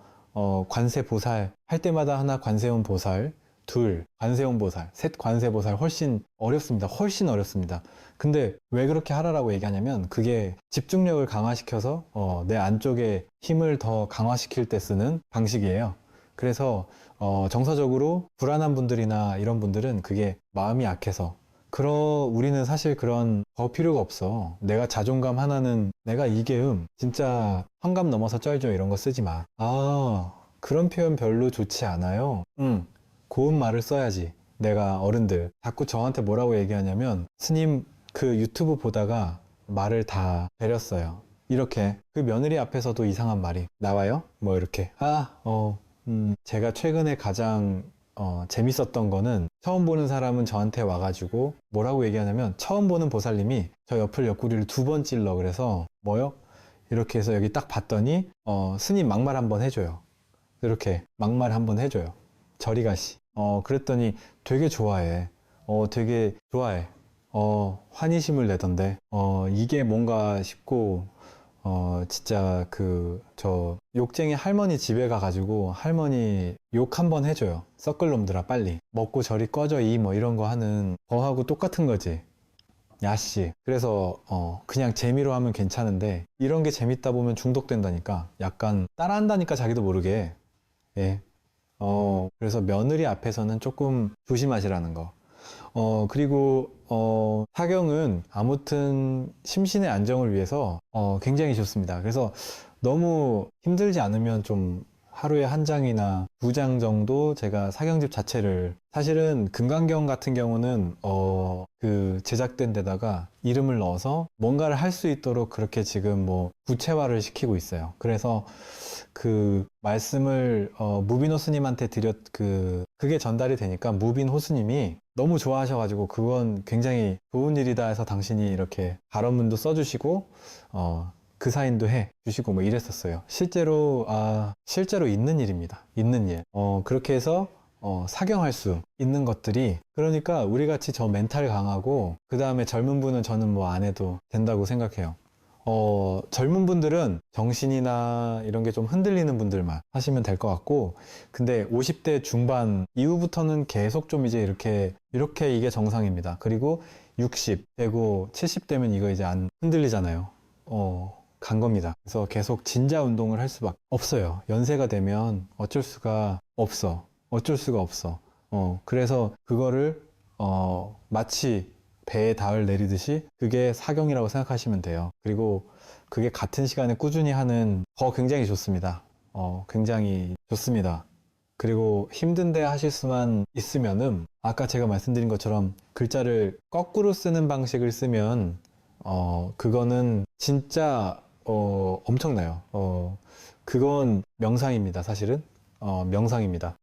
관세 보살 할 때마다 하나 관세음 보살, 둘 관세음 보살, 셋 관세 보살. 훨씬 어렵습니다. 근데 왜 그렇게 하라고 얘기하냐면, 그게 집중력을 강화시켜서 내 안쪽에 힘을 더 강화시킬 때 쓰는 방식이에요. 그래서 정서적으로 불안한 분들이나 이런 분들은 그게 마음이 약해서, 우리는 사실 그런 더 필요가 없어. 내가 자존감 하나는, 내가 이계음 진짜 환감 넘어서 쩔죠, 이런 거 쓰지 마. 그런 표현 별로 좋지 않아요. 고운 말을 써야지. 내가 어른들 자꾸 저한테 뭐라고 얘기하냐면, 스님 그 유튜브 보다가 말을 다 배렸어요. 이렇게 그 며느리 앞에서도 이상한 말이 나와요. 뭐 이렇게 제가 최근에 가장 재밌었던 거는, 처음 보는 사람은 저한테 와가지고 뭐라고 얘기하냐면, 처음 보는 보살님이 저 옆구리를 2번 찔러. 그래서 뭐요? 이렇게 해서 여기 딱 봤더니 스님 막말 한번 해줘요. 이렇게 막말 한번 해줘요. 저리 가시. 그랬더니 되게 좋아해. 되게 좋아해. 환희심을 내던데. 이게 뭔가 싶고, 진짜 저 욕쟁이 할머니 집에 가가지고 할머니 욕 한번 해줘요. 썩을 놈들아, 빨리 먹고 저리 꺼져 뭐 이런 거 하는 거하고 똑같은 거지. 야씨. 그래서 그냥 재미로 하면 괜찮은데, 이런 게 재밌다 보면 중독된다니까. 약간 따라한다니까, 자기도 모르게. 예. 그래서 며느리 앞에서는 조금 조심하시라는 거. 그리고 사경은 아무튼 심신의 안정을 위해서 굉장히 좋습니다. 그래서 너무 힘들지 않으면 좀 하루에 1장이나 2장 정도 제가 사경집 자체를, 사실은 금강경 같은 경우는 그 제작된 데다가 이름을 넣어서 뭔가를 할 수 있도록 그렇게 지금 뭐 구체화를 시키고 있어요. 그래서 그 말씀을 무빈 호스님한테 그게 전달이 되니까, 무빈 호스님이 너무 좋아하셔가지고 그건 굉장히 좋은 일이다 해서 당신이 이렇게 발언문도 써주시고 그 사인도 해 주시고 뭐 이랬었어요. 실제로 있는 일입니다. 있는 일. 그렇게 해서 사경할 수 있는 것들이, 그러니까 우리 같이 저 멘탈 강하고 그 다음에 젊은 분은 저는 뭐 안 해도 된다고 생각해요. 젊은 분들은 정신이나 이런 게 좀 흔들리는 분들만 하시면 될 것 같고, 근데 50대 중반 이후부터는 계속 좀 이제 이렇게 이게 정상입니다. 그리고 60 되고 70 되면 이거 이제 안 흔들리잖아요. 간 겁니다. 그래서 계속 진자 운동을 할 수밖에 없어요. 연세가 되면 어쩔 수가 없어. 그래서 그거를 마치 배에 닿을 내리듯이 그게 사경이라고 생각하시면 돼요. 그리고 그게 같은 시간에 꾸준히 하는 굉장히 좋습니다. 굉장히 좋습니다. 그리고 힘든데 하실 수만 있으면은, 아까 제가 말씀드린 것처럼 글자를 거꾸로 쓰는 방식을 쓰면 그거는 진짜 엄청나요. 그건 명상입니다, 사실은. 명상입니다.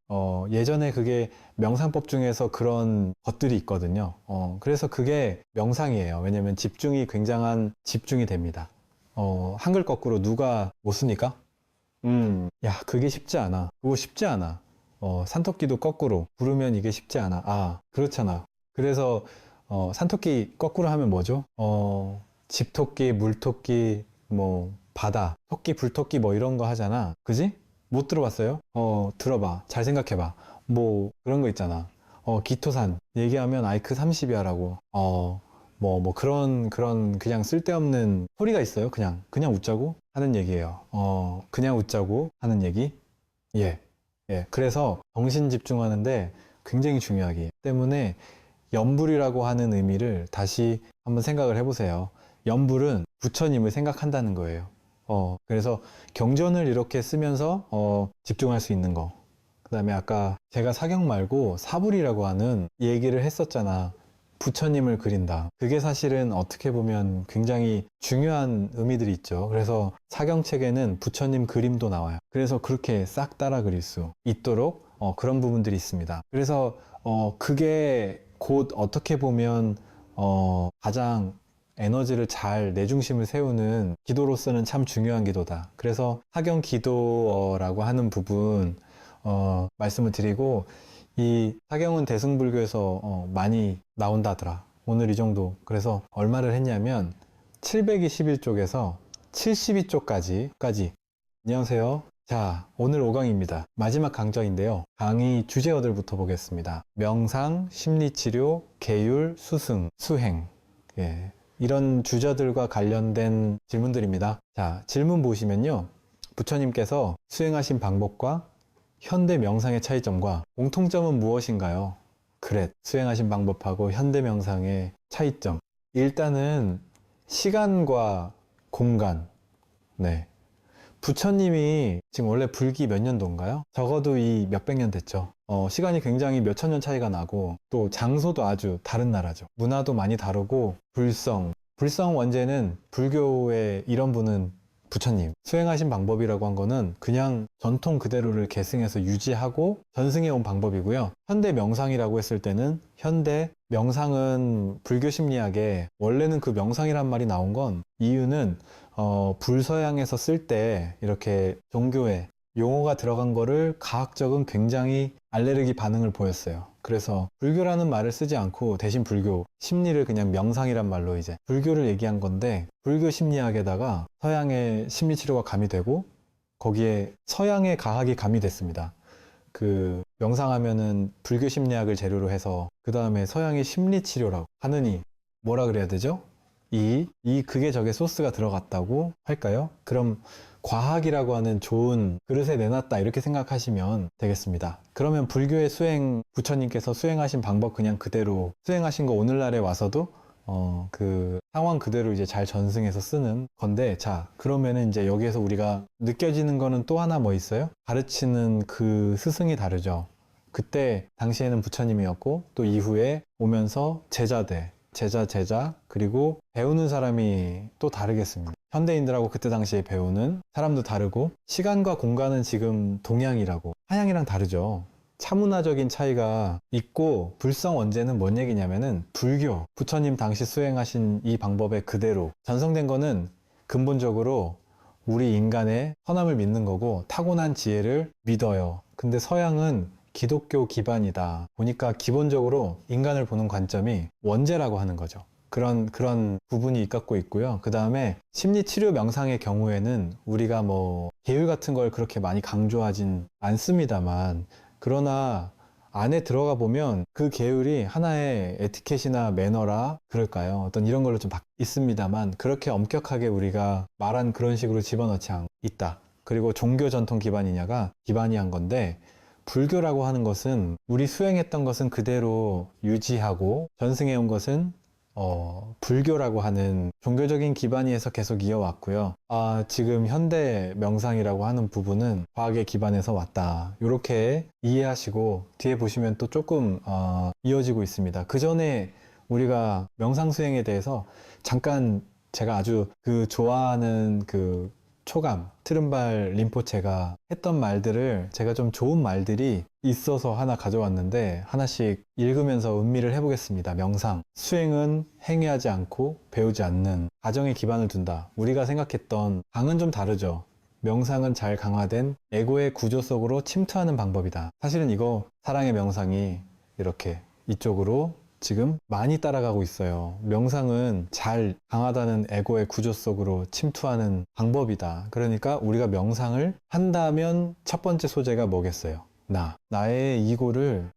예전에 그게 명상법 중에서 그런 것들이 있거든요. 그래서 그게 명상이에요. 왜냐면 굉장한 집중이 됩니다. 한글 거꾸로 누가 못 쓰니까? 야, 그게 쉽지 않아. 그거 쉽지 않아. 산토끼도 거꾸로 부르면 이게 쉽지 않아. 그렇잖아. 그래서 산토끼 거꾸로 하면 뭐죠? 집토끼, 물토끼, 뭐 바다, 토끼, 불토끼 뭐 이런 거 하잖아. 그지? 못 들어봤어요? 들어봐. 잘 생각해봐. 뭐 그런 거 있잖아. 기토산 얘기하면 아이크 30이야 라고. 그런 그냥 쓸데없는 소리가 있어요. 그냥 웃자고 하는 얘기예요. 그냥 웃자고 하는 얘기. 예. 그래서 정신 집중하는데 굉장히 중요하기 때문에 염불이라고 하는 의미를 다시 한번 생각을 해보세요. 염불은 부처님을 생각한다는 거예요. 그래서 경전을 이렇게 쓰면서 집중할 수 있는 거. 그 다음에 아까 제가 사경 말고 사불이라고 하는 얘기를 했었잖아. 부처님을 그린다. 그게 사실은 어떻게 보면 굉장히 중요한 의미들이 있죠. 그래서 사경책에는 부처님 그림도 나와요. 그래서 그렇게 싹 따라 그릴 수 있도록 그런 부분들이 있습니다. 그래서 그게 곧 어떻게 보면 가장 에너지를 잘 내 중심을 세우는 기도로서는 참 중요한 기도다. 그래서 사경 기도라고 하는 부분 말씀을 드리고, 이 사경은 대승불교에서 많이 나온다더라. 오늘 이 정도. 그래서 얼마를 했냐면 721쪽에서 72쪽까지. 안녕하세요. 자, 오늘 5강입니다. 마지막 강좌인데요. 강의 주제어들부터 보겠습니다. 명상, 심리치료, 계율, 수승, 수행. 예, 이런 주제들과 관련된 질문들입니다. 자, 질문 보시면요. 부처님께서 수행하신 방법과 현대 명상의 차이점과 공통점은 무엇인가요? 그래, 수행하신 방법하고 현대 명상의 차이점. 일단은 시간과 공간. 네. 부처님이 지금 원래 불기 몇 년도인가요? 적어도 이 몇백 년 됐죠. 시간이 굉장히 몇천 년 차이가 나고, 또 장소도 아주 다른 나라죠. 문화도 많이 다르고, 불성 원제는 불교의 이런 분은 부처님. 수행하신 방법이라고 한 거는 그냥 전통 그대로를 계승해서 유지하고 전승해 온 방법이고요. 현대 명상이라고 했을 때는, 현대 명상은 불교 심리학에 원래는 그 명상이란 말이 나온 건 이유는 불서양에서 쓸 때 이렇게 종교에 용어가 들어간 거를 과학적은 굉장히 알레르기 반응을 보였어요. 그래서 불교라는 말을 쓰지 않고 대신 불교 심리를 그냥 명상이란 말로 이제 불교를 얘기한 건데, 불교 심리학에다가 서양의 심리치료가 가미되고 거기에 서양의 과학이 가미됐습니다. 그 명상하면은 불교 심리학을 재료로 해서 그 다음에 서양의 심리치료라고 하느니 뭐라 그래야 되죠? 그게 저게 소스가 들어갔다고 할까요? 그럼 과학이라고 하는 좋은 그릇에 내놨다, 이렇게 생각하시면 되겠습니다. 그러면 불교의 수행, 부처님께서 수행하신 방법 그냥 그대로 수행하신 거 오늘날에 와서도 그 상황 그대로 이제 잘 전승해서 쓰는 건데, 자, 그러면은 이제 여기에서 우리가 느껴지는 거는 또 하나 뭐 있어요? 가르치는 그 스승이 다르죠. 그때 당시에는 부처님이었고, 또 이후에 오면서 제자, 그리고 배우는 사람이 또 다르겠습니다. 현대인들하고 그때 당시에 배우는 사람도 다르고, 시간과 공간은 지금 동양이라고, 한양이랑 다르죠. 차문화적인 차이가 있고, 불성 원제는 뭔 얘기냐면은 불교, 부처님 당시 수행하신 이 방법에 그대로 전성된 거는 근본적으로 우리 인간의 선함을 믿는 거고 타고난 지혜를 믿어요. 근데 서양은 기독교 기반이다 보니까 기본적으로 인간을 보는 관점이 원죄라고 하는 거죠. 그런 부분이 갖고 있고요. 그 다음에 심리치료 명상의 경우에는 우리가 뭐 계율 같은 걸 그렇게 많이 강조하진 않습니다만, 그러나 안에 들어가 보면 그 계율이 하나의 에티켓이나 매너라 그럴까요? 어떤 이런 걸로 좀 있습니다만, 그렇게 엄격하게 우리가 말한 그런 식으로 집어넣지 있다. 그리고 종교 전통 기반이냐가 기반이 한 건데, 불교라고 하는 것은 우리 수행했던 것은 그대로 유지하고 전승해온 것은 불교라고 하는 종교적인 기반에서 계속 이어왔고요. 지금 현대 명상이라고 하는 부분은 과학에 기반해서 왔다. 이렇게 이해하시고 뒤에 보시면 또 조금 이어지고 있습니다. 그 전에 우리가 명상 수행에 대해서 잠깐, 제가 아주 좋아하는 초감 트른발 림포체가 했던 말들을, 제가 좀 좋은 말들이 있어서 하나 가져왔는데 하나씩 읽으면서 음미를 해보겠습니다. 명상, 수행은 행위하지 않고 배우지 않는 가정에 기반을 둔다. 우리가 생각했던 강은 좀 다르죠. 명상은 잘 강화된 에고의 구조 속으로 침투하는 방법이다. 사실은 이거 사랑의 명상이 이렇게 이쪽으로 지금 많이 따라가고 있어요. 명상은 잘 강하다는 에고의 구조 속으로 침투하는 방법이다. 그러니까 우리가 명상을 한다면 첫 번째 소재가 뭐겠어요? 나의 이고를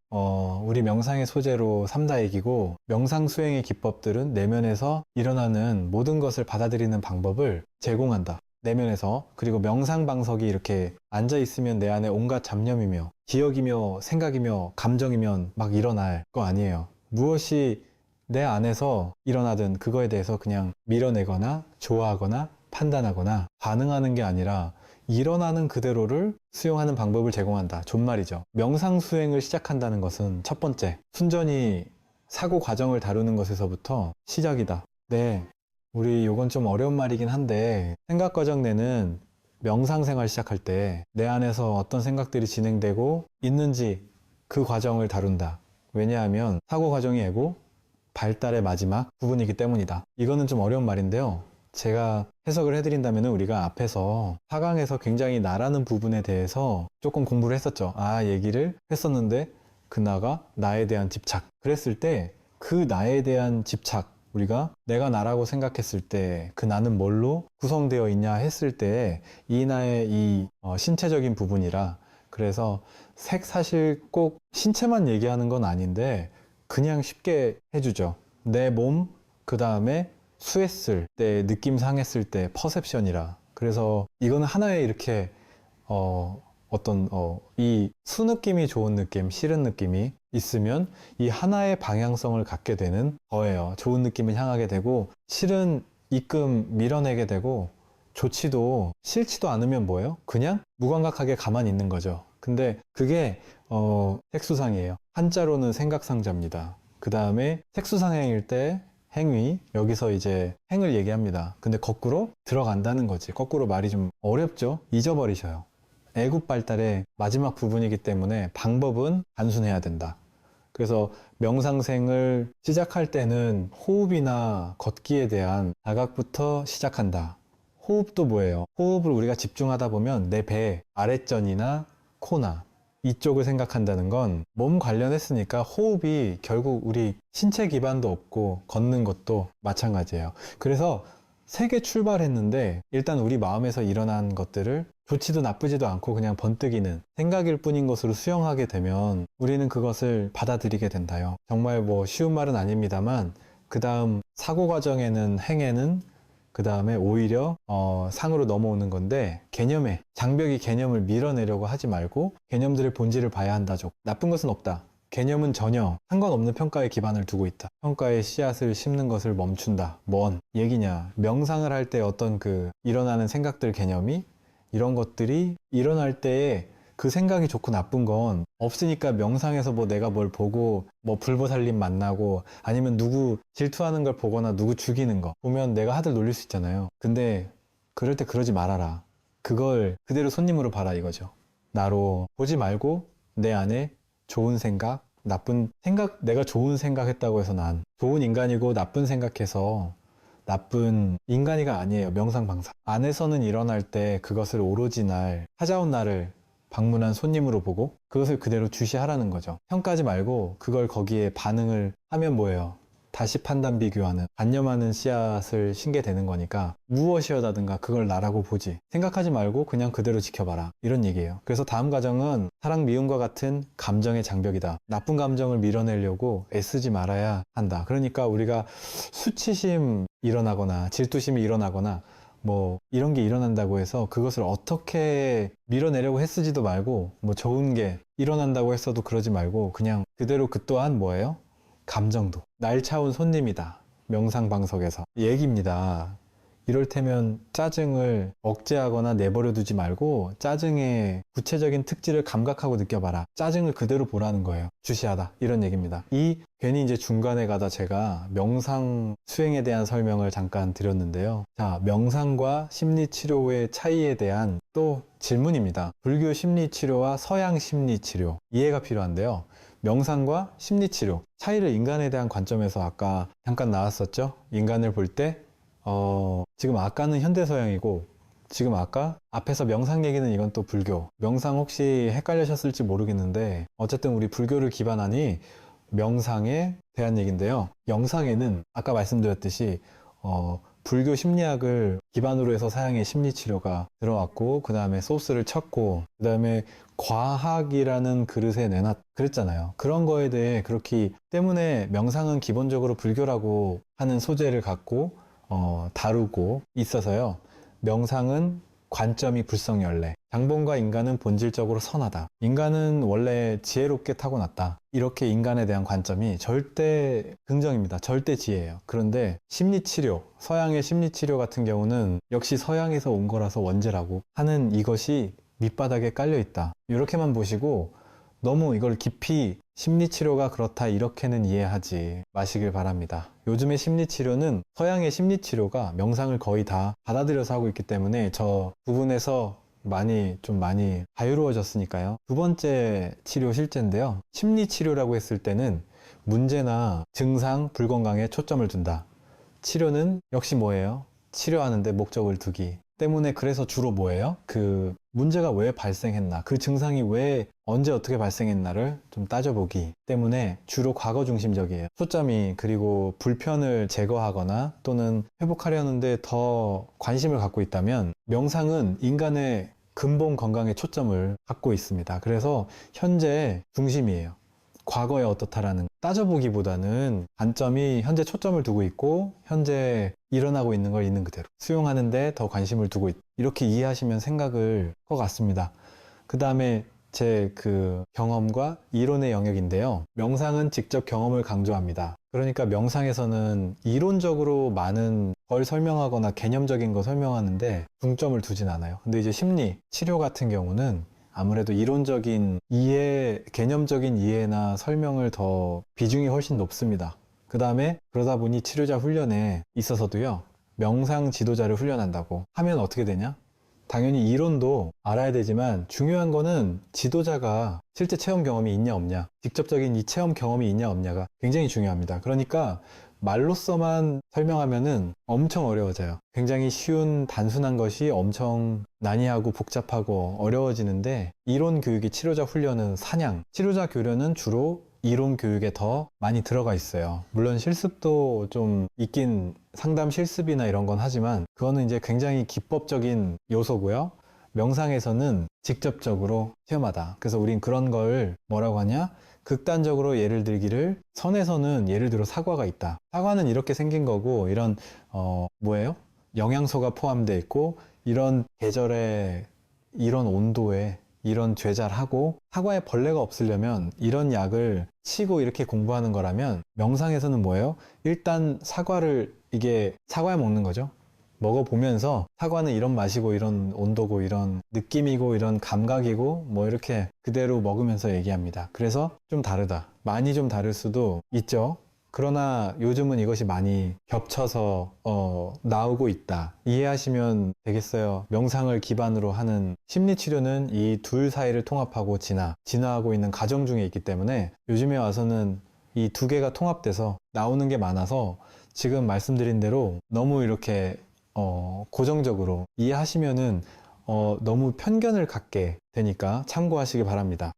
우리 명상의 소재로 삼다 얘기고, 명상 수행의 기법들은 내면에서 일어나는 모든 것을 받아들이는 방법을 제공한다. 내면에서. 그리고 명상 방석이 이렇게 앉아 있으면 내 안에 온갖 잡념이며 기억이며 생각이며 감정이면 막 일어날 거 아니에요. 무엇이 내 안에서 일어나든 그거에 대해서 그냥 밀어내거나 좋아하거나 판단하거나 반응하는 게 아니라 일어나는 그대로를 수용하는 방법을 제공한다. 존말이죠. 명상 수행을 시작한다는 것은 첫 번째, 순전히 사고 과정을 다루는 것에서부터 시작이다. 네, 우리 요건 좀 어려운 말이긴 한데 생각 과정 내는 명상 생활 시작할 때 내 안에서 어떤 생각들이 진행되고 있는지 그 과정을 다룬다. 왜냐하면 사고 과정이 애고 발달의 마지막 부분이기 때문이다. 이거는 좀 어려운 말인데요. 제가 해석을 해드린다면 우리가 앞에서 4강에서 굉장히 나라는 부분에 대해서 조금 공부를 했었죠. 얘기를 했었는데 그 나가 나에 대한 집착. 그랬을 때 그 나에 대한 집착, 우리가 내가 나라고 생각했을 때 그 나는 뭘로 구성되어 있냐 했을 때 이 나의 이 신체적인 부분이라, 그래서 사실 꼭 신체만 얘기하는 건 아닌데 그냥 쉽게 해주죠. 내 몸, 그 다음에 수했을 때, 느낌 상했을 때 퍼셉션이라. 그래서 이거는 하나의 이렇게 이 수느낌이 좋은 느낌, 싫은 느낌이 있으면 이 하나의 방향성을 갖게 되는 거예요. 좋은 느낌을 향하게 되고 싫은 입금 밀어내게 되고, 좋지도 싫지도 않으면 뭐예요? 그냥 무감각하게 가만히 있는 거죠. 근데 그게 색수상이에요. 한자로는 생각상자입니다. 그 다음에 색수상행일 때 행위, 여기서 이제 행을 얘기합니다. 근데 거꾸로 들어간다는 거지. 거꾸로 말이 좀 어렵죠? 잊어버리셔요. 애국 발달의 마지막 부분이기 때문에 방법은 단순해야 된다. 그래서 명상생을 시작할 때는 호흡이나 걷기에 대한 자각부터 시작한다. 호흡도 뭐예요? 호흡을 우리가 집중하다 보면 내 배 아랫전이나 코나 이쪽을 생각한다는 건 몸 관련했으니까 호흡이 결국 우리 신체 기반도 없고 걷는 것도 마찬가지예요. 그래서 세 개 출발했는데 일단 우리 마음에서 일어난 것들을 좋지도 나쁘지도 않고 그냥 번뜩이는 생각일 뿐인 것으로 수용하게 되면 우리는 그것을 받아들이게 된다요. 정말 뭐 쉬운 말은 아닙니다만 그 다음 사고 과정에는 행에는 그 다음에 오히려 상으로 넘어오는 건데, 개념에 장벽이 개념을 밀어내려고 하지 말고 개념들의 본질을 봐야 한다죠. 나쁜 것은 없다. 개념은 전혀 상관없는 평가에 기반을 두고 있다. 평가의 씨앗을 심는 것을 멈춘다. 뭔 얘기냐? 명상을 할 때 어떤 그 일어나는 생각들 개념이, 이런 것들이 일어날 때에 그 생각이 좋고 나쁜 건 없으니까 명상에서 뭐 내가 뭘 보고 뭐 불보살님 만나고 아니면 누구 질투하는 걸 보거나 누구 죽이는 거 보면 내가 하들 놀릴 수 있잖아요. 근데 그럴 때 그러지 말아라. 그걸 그대로 손님으로 봐라 이거죠. 나로 보지 말고 내 안에 좋은 생각, 나쁜 생각, 내가 좋은 생각했다고 해서 난 좋은 인간이고 나쁜 생각해서 나쁜 인간이가 아니에요. 명상방사 안에서는 일어날 때 그것을 오로지 찾아온 나를 방문한 손님으로 보고 그것을 그대로 주시하라는 거죠. 평가하지 말고 그걸 거기에 반응을 하면 뭐예요? 다시 판단 비교하는, 관념하는 씨앗을 심게 되는 거니까 무엇이어다든가 그걸 나라고 보지 생각하지 말고 그냥 그대로 지켜봐라, 이런 얘기예요. 그래서 다음 과정은 사랑 미움과 같은 감정의 장벽이다. 나쁜 감정을 밀어내려고 애쓰지 말아야 한다. 그러니까 우리가 수치심 일어나거나 질투심이 일어나거나 뭐 이런 게 일어난다고 해서 그것을 어떻게 밀어내려고 했으지도 말고, 뭐 좋은 게 일어난다고 했어도 그러지 말고 그냥 그대로 그 또한 뭐예요? 감정도 날차운 손님이다. 명상방석에서 얘기입니다. 이럴 테면 짜증을 억제하거나 내버려 두지 말고 짜증의 구체적인 특질을 감각하고 느껴봐라. 짜증을 그대로 보라는 거예요. 주시하다, 이런 얘기입니다. 괜히 이제 중간에 가다 제가 명상 수행에 대한 설명을 잠깐 드렸는데요. 자, 명상과 심리치료의 차이에 대한 또 질문입니다. 불교 심리치료와 서양 심리치료 이해가 필요한데요. 명상과 심리치료 차이를 인간에 대한 관점에서 아까 잠깐 나왔었죠. 인간을 볼 때 지금 아까는 현대서양이고 지금 아까 앞에서 명상 얘기는 이건 또 불교. 명상 혹시 헷갈리셨을지 모르겠는데 어쨌든 우리 불교를 기반하니 명상에 대한 얘기인데요. 명상에는 아까 말씀드렸듯이 불교 심리학을 기반으로 해서 서양의 심리치료가 들어왔고 그 다음에 소스를 쳤고 그 다음에 과학이라는 그릇에 그랬잖아요. 그런 거에 대해 그렇기 때문에 명상은 기본적으로 불교라고 하는 소재를 갖고 다루고 있어서요. 명상은 관점이 불성열래. 장본과 인간은 본질적으로 선하다. 인간은 원래 지혜롭게 타고났다. 이렇게 인간에 대한 관점이 절대 긍정입니다. 절대 지혜예요. 그런데 심리치료, 서양의 심리치료 같은 경우는 역시 서양에서 온 거라서 원죄라고 하는 이것이 밑바닥에 깔려 있다. 이렇게만 보시고 너무 이걸 깊이 심리치료가 그렇다 이렇게는 이해하지 마시길 바랍니다. 요즘의 심리치료는 서양의 심리치료가 명상을 거의 다 받아들여서 하고 있기 때문에 저 부분에서 많이 자유로워졌으니까요. 두 번째 치료 실제인데요. 심리치료라고 했을 때는 문제나 증상, 불건강에 초점을 둔다. 치료는 역시 뭐예요? 치료하는데 목적을 두기 때문에 그래서 주로 뭐예요? 그 문제가 왜 발생했나, 그 증상이 왜 언제 어떻게 발생했나를 좀 따져보기 때문에 주로 과거 중심적이에요. 초점이 그리고 불편을 제거하거나 또는 회복하려는데 더 관심을 갖고 있다면 명상은 인간의 근본 건강에 초점을 갖고 있습니다. 그래서 현재 중심이에요. 과거에 어떻다라는 따져보기보다는 관점이 현재 초점을 두고 있고 현재 일어나고 있는 걸 있는 그대로 수용하는데 더 관심을 두고 있다. 이렇게 이해하시면 생각을 것 같습니다. 그 다음에 제 그 경험과 이론의 영역인데요. 명상은 직접 경험을 강조합니다. 그러니까 명상에서는 이론적으로 많은 걸 설명하거나 개념적인 거 설명하는데 중점을 두진 않아요. 근데 이제 심리 치료 같은 경우는 아무래도 이론적인 이해, 개념적인 이해나 설명을 더 비중이 훨씬 높습니다. 그 다음에 그러다 보니 치료자 훈련에 있어서도요, 명상 지도자를 훈련한다고 하면 어떻게 되냐? 당연히 이론도 알아야 되지만 중요한 거는 지도자가 실제 체험 경험이 있냐 없냐, 직접적인 이 체험 경험이 있냐 없냐가 굉장히 중요합니다. 그러니까 말로서만 설명하면은 엄청 어려워져요. 굉장히 쉬운 단순한 것이 엄청 난이하고 복잡하고 어려워지는데 이론 교육이 치료자 훈련은 사냥, 치료자 교련은 주로 이론 교육에 더 많이 들어가 있어요. 물론 실습도 좀 있긴, 상담 실습이나 이런 건 하지만 그거는 이제 굉장히 기법적인 요소고요. 명상에서는 직접적으로 체험하다. 그래서 우린 그런 걸 뭐라고 하냐? 극단적으로 예를 들기를, 선에서는 예를 들어 사과가 있다. 사과는 이렇게 생긴 거고 이런 뭐예요? 영양소가 포함되어 있고 이런 계절에 이런 온도에 이런 죄잘하고 사과에 벌레가 없으려면 이런 약을 치고 이렇게 공부하는 거라면 명상에서는 뭐예요? 일단 사과를, 이게 사과에 먹는 거죠. 먹어보면서 사과는 이런 맛이고 이런 온도고 이런 느낌이고 이런 감각이고 뭐 이렇게 그대로 먹으면서 얘기합니다. 그래서 좀 다르다. 많이 좀 다를 수도 있죠. 그러나 요즘은 이것이 많이 겹쳐서 나오고 있다. 이해하시면 되겠어요. 명상을 기반으로 하는 심리치료는 이 둘 사이를 통합하고 진화하고 있는 과정 중에 있기 때문에 요즘에 와서는 이 두 개가 통합돼서 나오는 게 많아서 지금 말씀드린 대로 너무 이렇게 고정적으로 이해하시면은 너무 편견을 갖게 되니까 참고하시기 바랍니다.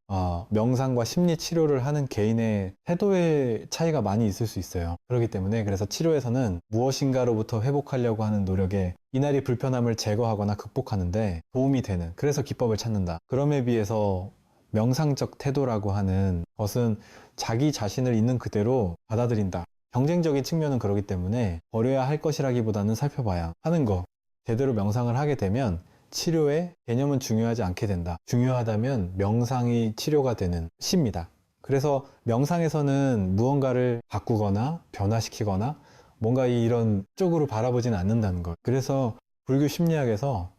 명상과 심리 치료를 하는 개인의 태도의 차이가 많이 있을 수 있어요. 그렇기 때문에 그래서 치료에서는 무엇인가로부터 회복하려고 하는 노력에 이날이 불편함을 제거하거나 극복하는데 도움이 되는, 그래서 기법을 찾는다. 그럼에 비해서 명상적 태도라고 하는 것은 자기 자신을 있는 그대로 받아들인다. 경쟁적인 측면은 그렇기 때문에 버려야 할 것이라기보다는 살펴봐야 하는 거. 제대로 명상을 하게 되면 치료의 개념은 중요하지 않게 된다. 중요하다면 명상이 치료가 되는 시입니다. 그래서 명상에서는 무언가를 바꾸거나 변화시키거나 뭔가 이런 쪽으로 바라보진 않는다는 것. 그래서 불교 심리학에서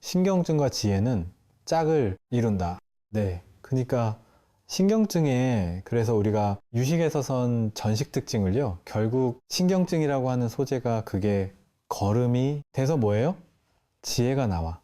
신경증과 지혜는 짝을 이룬다. 네. 그러니까 신경증에, 그래서 우리가 유식에서선 전식 특징을요, 결국 신경증이라고 하는 소재가 그게 거름이 돼서 뭐예요? 지혜가 나와.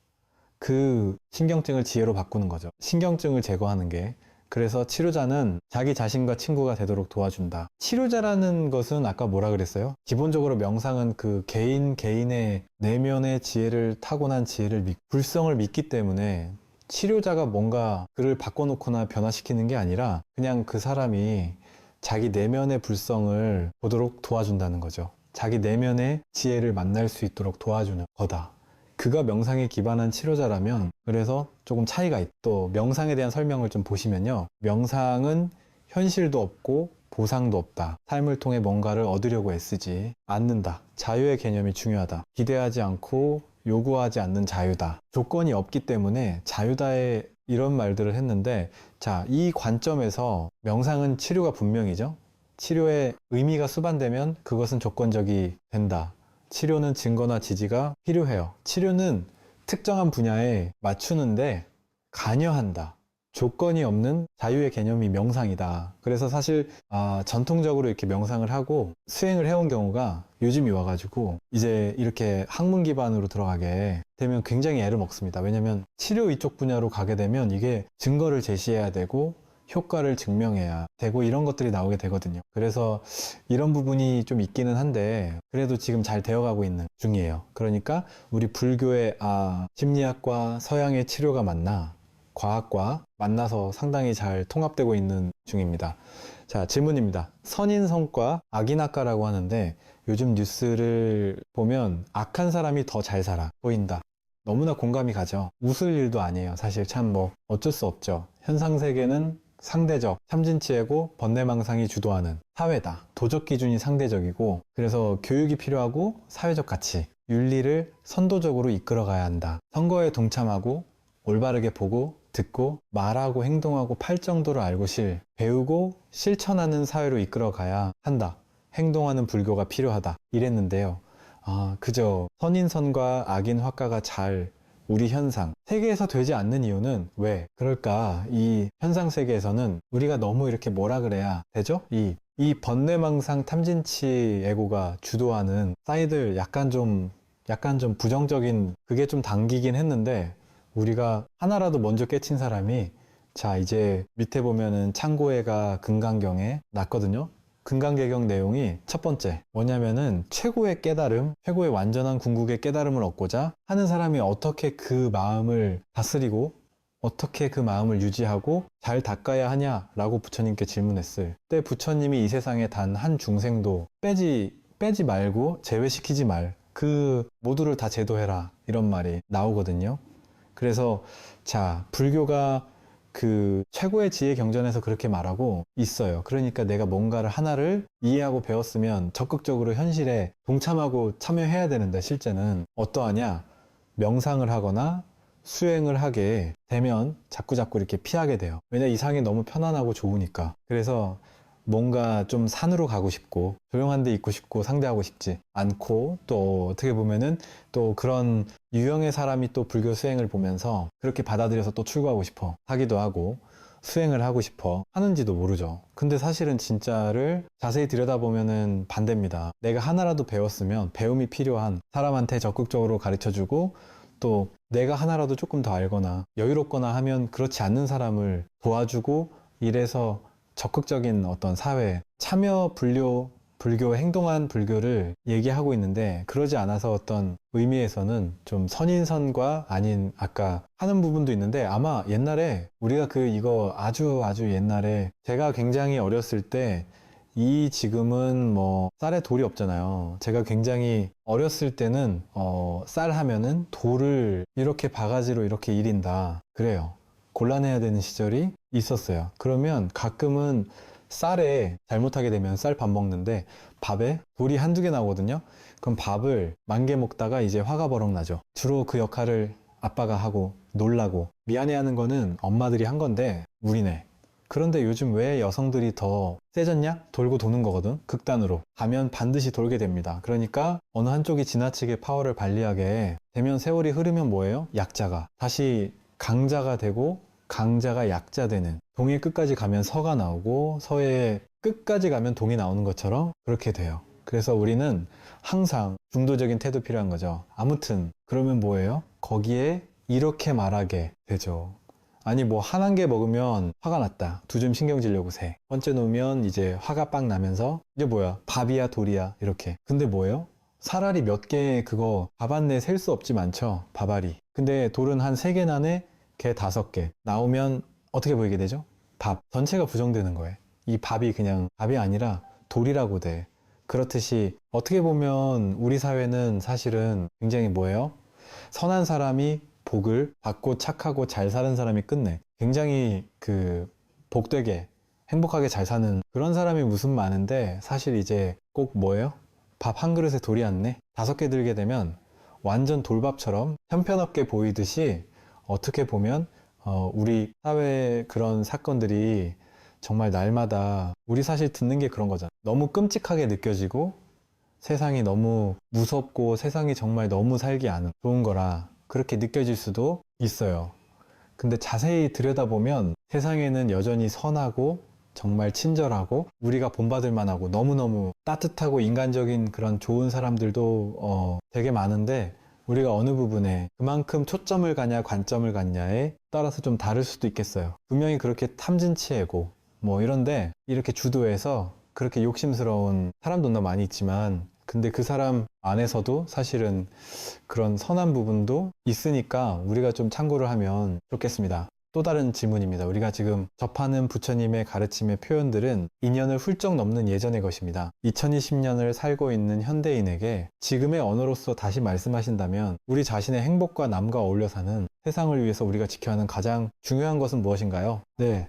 그 신경증을 지혜로 바꾸는 거죠. 신경증을 제거하는 게. 그래서 치료자는 자기 자신과 친구가 되도록 도와준다. 치료자라는 것은 아까 뭐라 그랬어요? 기본적으로 명상은 그 개인의 내면의 지혜를, 타고난 지혜를 불성을 믿기 때문에 치료자가 뭔가 그를 바꿔놓거나 변화시키는 게 아니라 그냥 그 사람이 자기 내면의 불성을 보도록 도와준다는 거죠. 자기 내면의 지혜를 만날 수 있도록 도와주는 거다. 그가 명상에 기반한 치료자라면, 그래서 조금 차이가 있다. 또 명상에 대한 설명을 좀 보시면요, 명상은 현실도 없고 보상도 없다. 삶을 통해 뭔가를 얻으려고 애쓰지 않는다. 자유의 개념이 중요하다. 기대하지 않고 요구하지 않는 자유다. 조건이 없기 때문에 자유다에 이런 말들을 했는데, 자, 이 관점에서 명상은 치료가 분명이죠. 치료의 의미가 수반되면 그것은 조건적이 된다. 치료는 증거나 지지가 필요해요. 치료는 특정한 분야에 맞추는데 관여한다. 조건이 없는 자유의 개념이 명상이다. 그래서 사실 전통적으로 이렇게 명상을 하고 수행을 해온 경우가 요즘이 와가지고 이제 이렇게 학문 기반으로 들어가게 되면 굉장히 애를 먹습니다. 왜냐면 치료 이쪽 분야로 가게 되면 이게 증거를 제시해야 되고 효과를 증명해야 되고 이런 것들이 나오게 되거든요. 그래서 이런 부분이 좀 있기는 한데 그래도 지금 잘 되어가고 있는 중이에요. 그러니까 우리 불교의 심리학과 서양의 치료가 맞나? 과학과 만나서 상당히 잘 통합되고 있는 중입니다. 자, 질문입니다. 선인성과 악인학과라고 하는데 요즘 뉴스를 보면 악한 사람이 더 잘 살아 보인다. 너무나 공감이 가죠. 웃을 일도 아니에요. 사실 참 뭐 어쩔 수 없죠. 현상세계는 상대적, 참진치애고 번뇌망상이 주도하는 사회다. 도적 기준이 상대적이고 그래서 교육이 필요하고 사회적 가치, 윤리를 선도적으로 이끌어가야 한다. 선거에 동참하고 올바르게 보고 듣고 말하고 행동하고 팔 정도로 알고 배우고 실천하는 사회로 이끌어가야 한다. 행동하는 불교가 필요하다. 이랬는데요. 그저 선인선과 악인화과가 잘 우리 현상, 세계에서 되지 않는 이유는 왜 그럴까? 이 현상 세계에서는 우리가 너무 이렇게 뭐라 그래야 되죠? 이 번뇌망상 탐진치 에고가 주도하는 사이들 약간 좀 부정적인 그게 좀 당기긴 했는데 우리가 하나라도 먼저 깨친 사람이 자 이제 밑에 보면은 창고해가 금강경에 났거든요. 금강개경 내용이 첫 번째 뭐냐면은 최고의 깨달음, 최고의 완전한 궁극의 깨달음을 얻고자 하는 사람이 어떻게 그 마음을 다스리고 어떻게 그 마음을 유지하고 잘 닦아야 하냐라고 부처님께 질문했을 때 부처님이 이 세상에 단 한 중생도 빼지 말고 제외시키지 말. 그 모두를 다 제도해라 이런 말이 나오거든요. 그래서 자 불교가 그 최고의 지혜 경전에서 그렇게 말하고 있어요. 그러니까 내가 뭔가를 하나를 이해하고 배웠으면 적극적으로 현실에 동참하고 참여해야 되는데 실제는 어떠하냐? 명상을 하거나 수행을 하게 되면 자꾸자꾸 이렇게 피하게 돼요. 왜냐 이상이 너무 편안하고 좋으니까. 그래서 뭔가 좀 산으로 가고 싶고 조용한 데 있고 싶고 상대하고 싶지 않고 또 어떻게 보면은 또 그런 유형의 사람이 또 불교 수행을 보면서 그렇게 받아들여서 또 출구하고 싶어 하기도 하고 수행을 하고 싶어 하는지도 모르죠. 근데 사실은 진짜를 자세히 들여다보면은 반대입니다. 내가 하나라도 배웠으면 배움이 필요한 사람한테 적극적으로 가르쳐주고 또 내가 하나라도 조금 더 알거나 여유롭거나 하면 그렇지 않는 사람을 도와주고 이래서 적극적인 어떤 사회, 참여 불교, 행동한 불교를 얘기하고 있는데 그러지 않아서 어떤 의미에서는 좀 선인선과 아닌 아까 하는 부분도 있는데 아마 옛날에 우리가 이거 아주 옛날에 제가 굉장히 어렸을 때 지금은 뭐 쌀에 돌이 없잖아요. 제가 굉장히 어렸을 때는 쌀 하면은 돌을 이렇게 바가지로 이렇게 일인다. 그래요. 곤란해야 되는 시절이 있었어요. 그러면 가끔은 쌀에 잘못하게 되면 쌀 밥 먹는데 밥에 돌이 한두 개 나오거든요. 그럼 밥을 10,000개 먹다가 이제 화가 버럭 나죠. 주로 그 역할을 아빠가 하고 놀라고 미안해하는 거는 엄마들이 한 건데 우리네. 그런데 요즘 왜 여성들이 더 세졌냐? 돌고 도는 거거든. 극단으로 가면 반드시 돌게 됩니다. 그러니까 어느 한쪽이 지나치게 파워를 발휘하게 되면 세월이 흐르면 뭐예요? 약자가 다시 강자가 되고 강자가 약자 되는 동의 끝까지 가면 서가 나오고 서의 끝까지 가면 동이 나오는 것처럼 그렇게 돼요. 그래서 우리는 항상 중도적인 태도 필요한 거죠. 아무튼 그러면 뭐예요? 거기에 이렇게 말하게 되죠. 아니 뭐 한 개 먹으면 화가 났다. 2점 신경질려고 세. 번째 놓으면 이제 화가 빵 나면서 이제 뭐야 밥이야 돌이야 이렇게. 근데 뭐예요? 사라리 몇 개 그거 밥 안 내 셀 수 없지 많죠. 밥알이. 근데 돌은 한 3개 나네 개 5개 나오면 어떻게 보이게 되죠? 밥 전체가 부정되는 거예요. 이 밥이 그냥 밥이 아니라 돌이라고 돼. 그렇듯이 어떻게 보면 우리 사회는 사실은 굉장히 뭐예요? 선한 사람이 복을 받고 착하고 잘 사는 사람이 끝내. 굉장히 복되게 행복하게 잘 사는 그런 사람이 무슨 많은데 사실 이제 꼭 뭐예요? 밥 한 그릇에 돌이 안 내? 5개 들게 되면 완전 돌밥처럼 형편없게 보이듯이 어떻게 보면 우리 사회 그런 사건들이 정말 날마다 우리 사실 듣는 게 그런 거잖아. 너무 끔찍하게 느껴지고 세상이 너무 무섭고 세상이 정말 너무 살기 안 좋은 거라 그렇게 느껴질 수도 있어요. 근데 자세히 들여다보면 세상에는 여전히 선하고 정말 친절하고 우리가 본받을 만하고 너무너무 따뜻하고 인간적인 그런 좋은 사람들도 되게 많은데 우리가 어느 부분에 그만큼 초점을 가냐 관점을 갖냐에 따라서 좀 다를 수도 있겠어요. 분명히 그렇게 탐진치애고 뭐 이런데 이렇게 주도해서 그렇게 욕심스러운 사람도 많이 있지만 근데 그 사람 안에서도 사실은 그런 선한 부분도 있으니까 우리가 좀 참고를 하면 좋겠습니다. 또 다른 질문입니다. 우리가 지금 접하는 부처님의 가르침의 표현들은 2년을 훌쩍 넘는 예전의 것입니다. 2020년을 살고 있는 현대인에게 지금의 언어로서 다시 말씀하신다면 우리 자신의 행복과 남과 어울려 사는 세상을 위해서 우리가 지켜야 하는 가장 중요한 것은 무엇인가요? 네.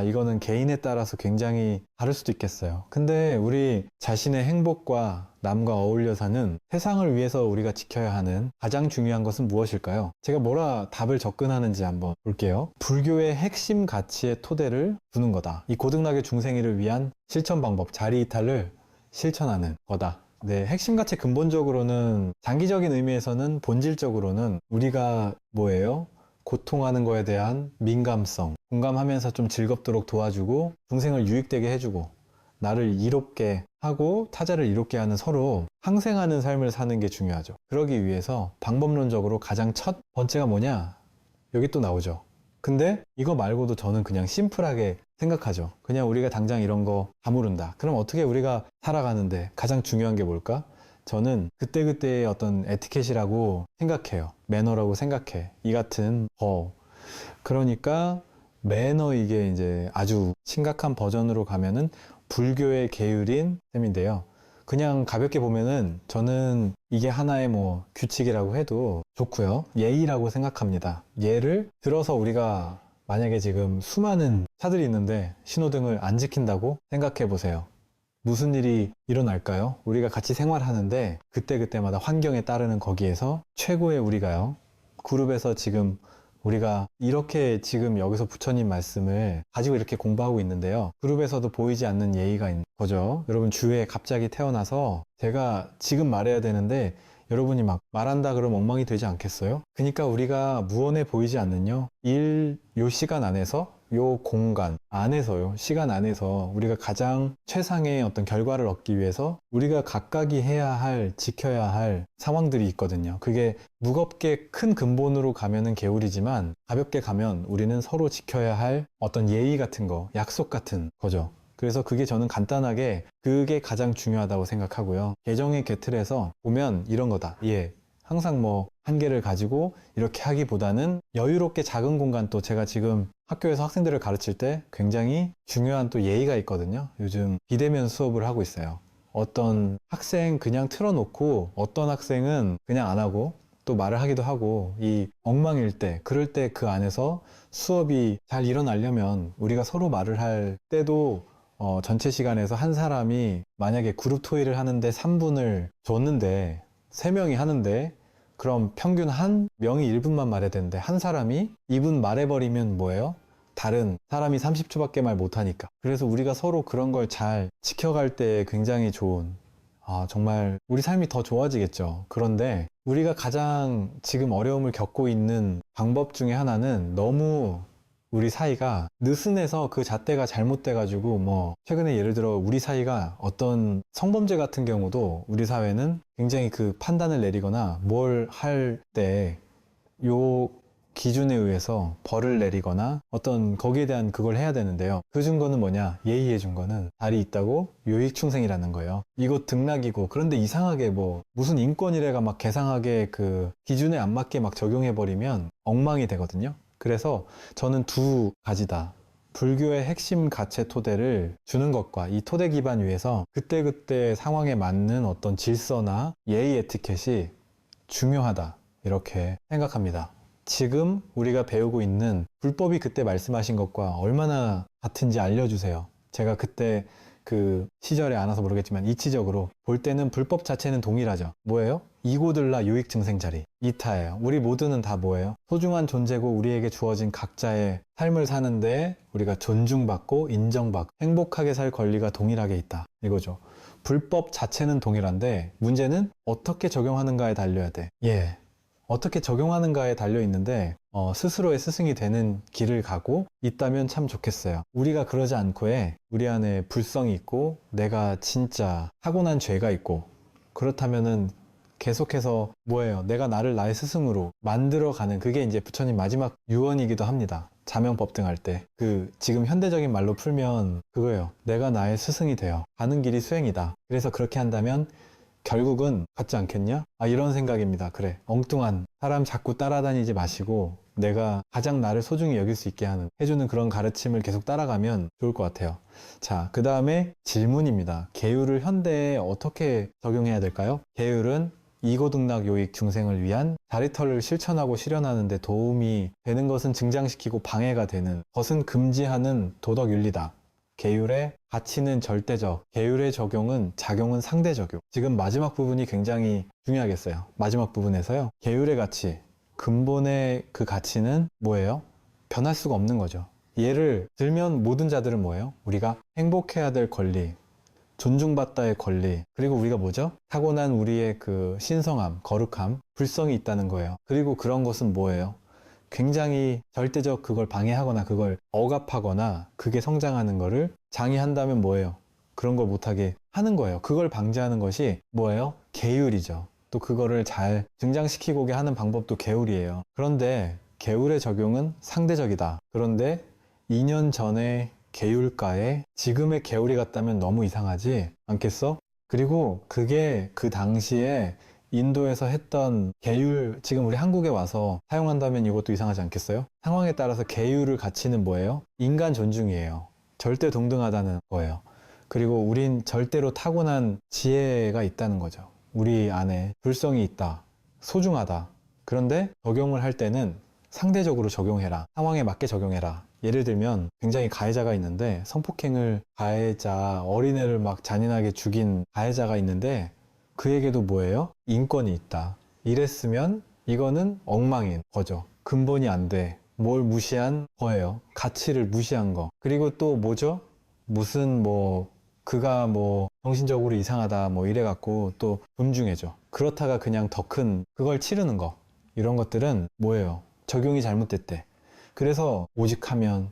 이거는 개인에 따라서 굉장히 다를 수도 있겠어요. 근데 우리 자신의 행복과 남과 어울려 사는 세상을 위해서 우리가 지켜야 하는 가장 중요한 것은 무엇일까요? 제가 뭐라 답을 접근하는지 한번 볼게요. 불교의 핵심 가치의 토대를 두는 거다. 이 고등락의 중생이를 위한 실천 방법, 자리이탈을 실천하는 거다. 네, 핵심 가치 근본적으로는 장기적인 의미에서는 본질적으로는 우리가 뭐예요? 고통하는 거에 대한 민감성, 공감하면서 좀 즐겁도록 도와주고 중생을 유익되게 해주고 나를 이롭게 하고 타자를 이롭게 하는 서로 항생하는 삶을 사는 게 중요하죠. 그러기 위해서 방법론적으로 가장 첫 번째가 뭐냐? 여기 또 나오죠. 근데 이거 말고도 저는 그냥 심플하게 생각하죠. 그냥 우리가 당장 이런 거 다 모른다. 그럼 어떻게 우리가 살아가는데 가장 중요한 게 뭘까? 저는 그때그때의 어떤 에티켓이라고 생각해요. 매너라고 생각해. 이 같은 그러니까 매너 이게 이제 아주 심각한 버전으로 가면은 불교의 계율인 셈인데요. 그냥 가볍게 보면은 저는 이게 하나의 뭐 규칙이라고 해도 좋고요. 예의라고 생각합니다. 예를 들어서 우리가 만약에 지금 수많은 차들이 있는데 신호등을 안 지킨다고 생각해 보세요. 무슨 일이 일어날까요? 우리가 같이 생활하는데 그때그때마다 환경에 따르는 거기에서 최고의 우리가요. 그룹에서 지금 우리가 이렇게 지금 여기서 부처님 말씀을 가지고 이렇게 공부하고 있는데요. 그룹에서도 보이지 않는 예의가 있는 거죠. 여러분 주위에 갑자기 태어나서 제가 지금 말해야 되는데 여러분이 막 말한다 그러면 엉망이 되지 않겠어요? 그러니까 우리가 무언에 보이지 않는요. 요 시간 안에서 요 공간 안에서요. 시간 안에서 우리가 가장 최상의 어떤 결과를 얻기 위해서 우리가 각각이 해야 할, 지켜야 할 상황들이 있거든요. 그게 무겁게 큰 근본으로 가면은 개울이지만 가볍게 가면 우리는 서로 지켜야 할 어떤 예의 같은 거, 약속 같은 거죠. 그래서 그게 저는 간단하게 그게 가장 중요하다고 생각하고요. 개정의 개틀에서 보면 이런 거다. 항상 뭐 한계를 가지고 이렇게 하기보다는 여유롭게 작은 공간 또 제가 지금 학교에서 학생들을 가르칠 때 굉장히 중요한 또 예의가 있거든요. 요즘 비대면 수업을 하고 있어요. 어떤 학생 그냥 틀어놓고 어떤 학생은 그냥 안 하고 또 말을 하기도 하고 이 엉망일 때 그럴 때 그 안에서 수업이 잘 일어나려면 우리가 서로 말을 할 때도 전체 시간에서 한 사람이 만약에 그룹 토의를 하는데 3분을 줬는데 3명이 하는데 그럼 평균 한 명이 1분만 말해야 되는데 한 사람이 2분 말해버리면 뭐예요? 다른 사람이 30초밖에 말 못하니까. 그래서 우리가 서로 그런 걸 잘 지켜갈 때 굉장히 좋은 정말 우리 삶이 더 좋아지겠죠. 그런데 우리가 가장 지금 어려움을 겪고 있는 방법 중에 하나는 너무 우리 사이가 느슨해서 그 잣대가 잘못돼가지고 뭐 최근에 예를 들어 우리 사이가 어떤 성범죄 같은 경우도 우리 사회는 굉장히 그 판단을 내리거나 뭘 할 때 요 기준에 의해서 벌을 내리거나 어떤 거기에 대한 그걸 해야 되는데요. 그 증거는 뭐냐? 예의의 증거는 달이 있다고 요익충생이라는 거예요. 이거 등락이고 그런데 이상하게 뭐 무슨 인권이래가 막 개상하게 그 기준에 안 맞게 막 적용해버리면 엉망이 되거든요. 그래서 저는 두 가지다. 불교의 핵심 가치 토대를 주는 것과 이 토대 기반 위에서 그때그때 상황에 맞는 어떤 질서나 예의 에티켓이 중요하다. 이렇게 생각합니다. 지금 우리가 배우고 있는 불법이 그때 말씀하신 것과 얼마나 같은지 알려주세요. 제가 그때 그 시절에 안 와서 모르겠지만 이치적으로 볼 때는 불법 자체는 동일하죠. 뭐예요? 이고들라 유익 증생 자리 이타예요. 우리 모두는 다 뭐예요? 소중한 존재고 우리에게 주어진 각자의 삶을 사는데 우리가 존중받고 인정받고 행복하게 살 권리가 동일하게 있다 이거죠. 불법 자체는 동일한데 문제는 어떻게 적용하는가에 달려야 돼. 예, 어떻게 적용하는가에 달려 있는데 스스로의 스승이 되는 길을 가고 있다면 참 좋겠어요. 우리가 그러지 않고에 우리 안에 불성이 있고 내가 진짜 타고난 죄가 있고 그렇다면은 계속해서 뭐예요? 내가 나를 나의 스승으로 만들어가는 그게 이제 부처님 마지막 유언이기도 합니다. 자명법등할 때 그 지금 현대적인 말로 풀면 그거예요. 내가 나의 스승이 되어 가는 길이 수행이다. 그래서 그렇게 한다면 결국은 같지 않겠냐? 이런 생각입니다. 그래, 엉뚱한 사람 자꾸 따라다니지 마시고 내가 가장 나를 소중히 여길 수 있게 해주는 그런 가르침을 계속 따라가면 좋을 것 같아요. 자, 그 다음에 질문입니다. 계율을 현대에 어떻게 적용해야 될까요? 계율은 이고등락 요익 중생을 위한 자리터를 실천하고 실현하는 데 도움이 되는 것은 증장시키고 방해가 되는 것은 금지하는 도덕윤리다. 계율의 가치는 절대적, 계율의 작용은 상대적이고 지금 마지막 부분이 굉장히 중요하겠어요. 마지막 부분에서요. 계율의 가치, 근본의 그 가치는 뭐예요? 변할 수가 없는 거죠. 예를 들면 모든 자들은 뭐예요? 우리가 행복해야 될 권리, 존중받다의 권리, 그리고 우리가 뭐죠? 타고난 우리의 그 신성함, 거룩함, 불성이 있다는 거예요. 그리고 그런 것은 뭐예요? 굉장히 절대적 그걸 방해하거나 그걸 억압하거나 그게 성장하는 거를 장애한다면 뭐예요? 그런 걸 못하게 하는 거예요. 그걸 방지하는 것이 뭐예요? 계율이죠. 또 그거를 잘 증장시키고 오게 하는 방법도 계율이에요. 그런데 계율의 적용은 상대적이다. 그런데 2년 전에 계율가에 지금의 계율이 같다면 너무 이상하지 않겠어? 그리고 그게 그 당시에 인도에서 했던 계율, 지금 우리 한국에 와서 사용한다면 이것도 이상하지 않겠어요? 상황에 따라서 계율을 가치는 뭐예요? 인간 존중이에요. 절대 동등하다는 거예요. 그리고 우린 절대로 타고난 지혜가 있다는 거죠. 우리 안에 불성이 있다. 소중하다. 그런데 적용을 할 때는 상대적으로 적용해라. 상황에 맞게 적용해라. 예를 들면 굉장히 가해자가 있는데 성폭행을 어린애를 막 잔인하게 죽인 가해자가 있는데 그에게도 뭐예요? 인권이 있다. 이랬으면 이거는 엉망인 거죠. 근본이 안 돼. 뭘 무시한 거예요. 가치를 무시한 거. 그리고 또 뭐죠? 무슨 그가 정신적으로 이상하다 이래갖고 또 존중해줘. 그렇다가 그냥 더 큰 그걸 치르는 거. 이런 것들은 뭐예요? 적용이 잘못됐대. 그래서 오직하면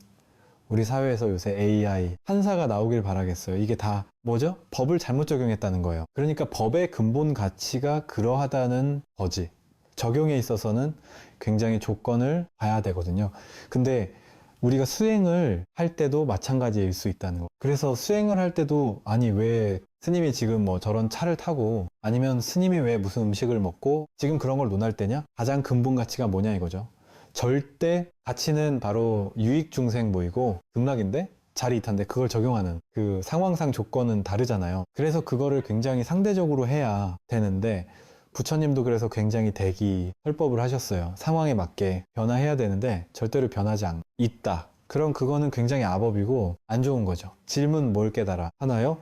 우리 사회에서 요새 AI 판사가 나오길 바라겠어요. 이게 다 뭐죠? 법을 잘못 적용했다는 거예요. 그러니까 법의 근본 가치가 그러하다는 거지. 적용에 있어서는 굉장히 조건을 봐야 되거든요. 근데 우리가 수행을 할 때도 마찬가지일 수 있다는 거. 그래서 수행을 할 때도 아니 왜 스님이 지금 저런 차를 타고 아니면 스님이 왜 무슨 음식을 먹고 지금 그런 걸 논할 때냐? 가장 근본 가치가 뭐냐 이거죠. 절대 가치는 바로 유익중생 모이고 극락인데 자리이타인데 그걸 적용하는 그 상황상 조건은 다르잖아요. 그래서 그거를 굉장히 상대적으로 해야 되는데 부처님도 그래서 굉장히 대기 설법을 하셨어요. 상황에 맞게 변화해야 되는데 절대로 변하지 있다. 그럼 그거는 굉장히 아법이고 안 좋은 거죠. 질문 뭘 깨달아? 하나요?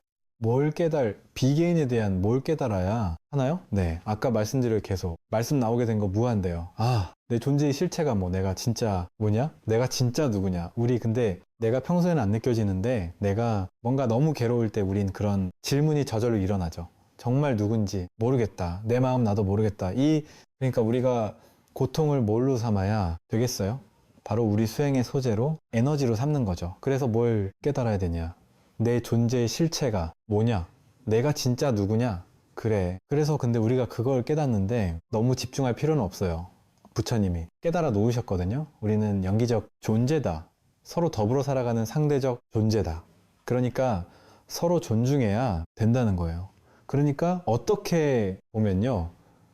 비개인에 대한 뭘 깨달아야 하나요? 네, 아까 말씀드릴 계속 말씀 나오게 된 거 무한대요. 내 존재의 실체가 내가 진짜 뭐냐? 내가 진짜 누구냐? 우리 근데 내가 평소에는 안 느껴지는데 내가 뭔가 너무 괴로울 때 우린 그런 질문이 저절로 일어나죠. 정말 누군지 모르겠다. 내 마음 나도 모르겠다. 그러니까 우리가 고통을 뭘로 삼아야 되겠어요? 바로 우리 수행의 소재로 에너지로 삼는 거죠. 그래서 뭘 깨달아야 되냐? 내 존재의 실체가 뭐냐? 내가 진짜 누구냐? 그래. 그래서 근데 우리가 그걸 깨닫는데 너무 집중할 필요는 없어요. 부처님이 깨달아 놓으셨거든요. 우리는 영기적 존재다. 서로 더불어 살아가는 상대적 존재다. 그러니까 서로 존중해야 된다는 거예요. 그러니까 어떻게 보면요.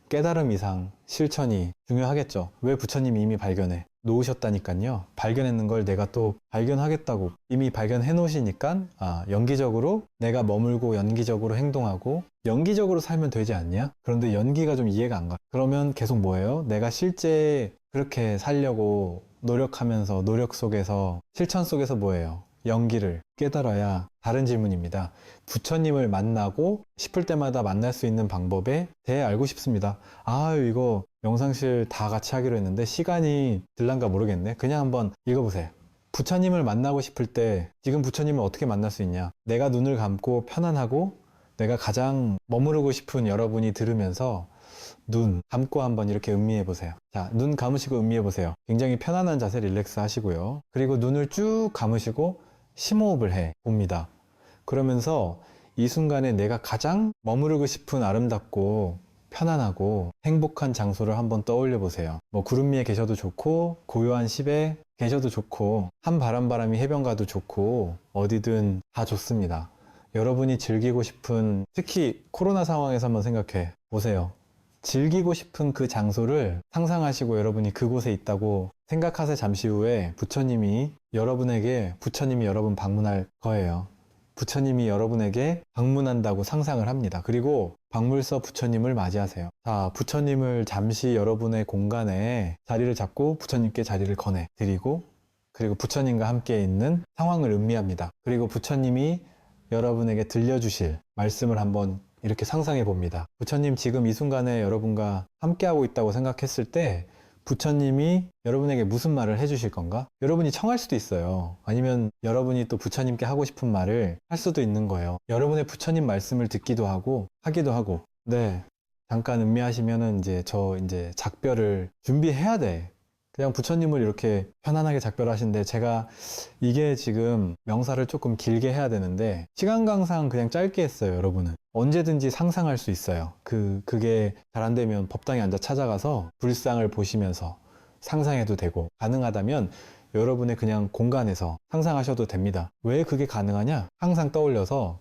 깨달음 이상 실천이 중요하겠죠. 왜 부처님이 이미 발견해 놓으셨다니까요. 발견했는 걸 내가 또 발견하겠다고 이미 발견해 놓으시니까 연기적으로 내가 머물고 연기적으로 행동하고 연기적으로 살면 되지 않냐? 그런데 연기가 좀 이해가 안 가. 그러면 계속 뭐예요? 내가 실제 그렇게 살려고 노력하면서 노력 속에서 실천 속에서 뭐예요? 연기를 깨달아야 다른 질문입니다. 부처님을 만나고 싶을 때마다 만날 수 있는 방법에 대해 알고 싶습니다. 아유, 이거 명상실 다 같이 하기로 했는데 시간이 들란가 모르겠네. 그냥 한번 읽어보세요. 부처님을 만나고 싶을 때 지금 부처님을 어떻게 만날 수 있냐? 내가 눈을 감고 편안하고 내가 가장 머무르고 싶은 여러분이 들으면서 눈 감고 한번 이렇게 음미해 보세요. 자, 눈 감으시고 음미해 보세요. 굉장히 편안한 자세 릴렉스 하시고요. 그리고 눈을 쭉 감으시고 심호흡을 해 봅니다. 그러면서 이 순간에 내가 가장 머무르고 싶은 아름답고 편안하고 행복한 장소를 한번 떠올려 보세요. 뭐 구름 위에 계셔도 좋고 고요한 숲에 계셔도 좋고 한 바람이 해변 가도 좋고 어디든 다 좋습니다. 여러분이 즐기고 싶은, 특히 코로나 상황에서 한번 생각해 보세요. 즐기고 싶은 그 장소를 상상하시고 여러분이 그곳에 있다고 생각하세요. 잠시 후에 부처님이 여러분 방문할 거예요. 부처님이 여러분에게 방문한다고 상상을 합니다. 그리고 박물서 부처님을 맞이하세요. 자, 부처님을 잠시 여러분의 공간에 자리를 잡고 부처님께 자리를 권해 드리고, 그리고 부처님과 함께 있는 상황을 음미합니다. 그리고 부처님이 여러분에게 들려주실 말씀을 한번 이렇게 상상해 봅니다. 부처님 지금 이 순간에 여러분과 함께하고 있다고 생각했을 때 부처님이 여러분에게 무슨 말을 해주실 건가? 여러분이 청할 수도 있어요. 아니면 여러분이 또 부처님께 하고 싶은 말을 할 수도 있는 거예요. 여러분의 부처님 말씀을 듣기도 하고 하기도 하고. 네, 잠깐 음미하시면은 이제 작별을 준비해야 돼. 그냥 부처님을 이렇게 편안하게 작별하시는데 제가 이게 지금 명사를 조금 길게 해야 되는데 시간 강상 그냥 짧게 했어요. 여러분은 언제든지 상상할 수 있어요. 그게 잘 안 되면 법당에 앉아 찾아가서 불상을 보시면서 상상해도 되고, 가능하다면 여러분의 그냥 공간에서 상상하셔도 됩니다. 왜 그게 가능하냐? 항상 떠올려서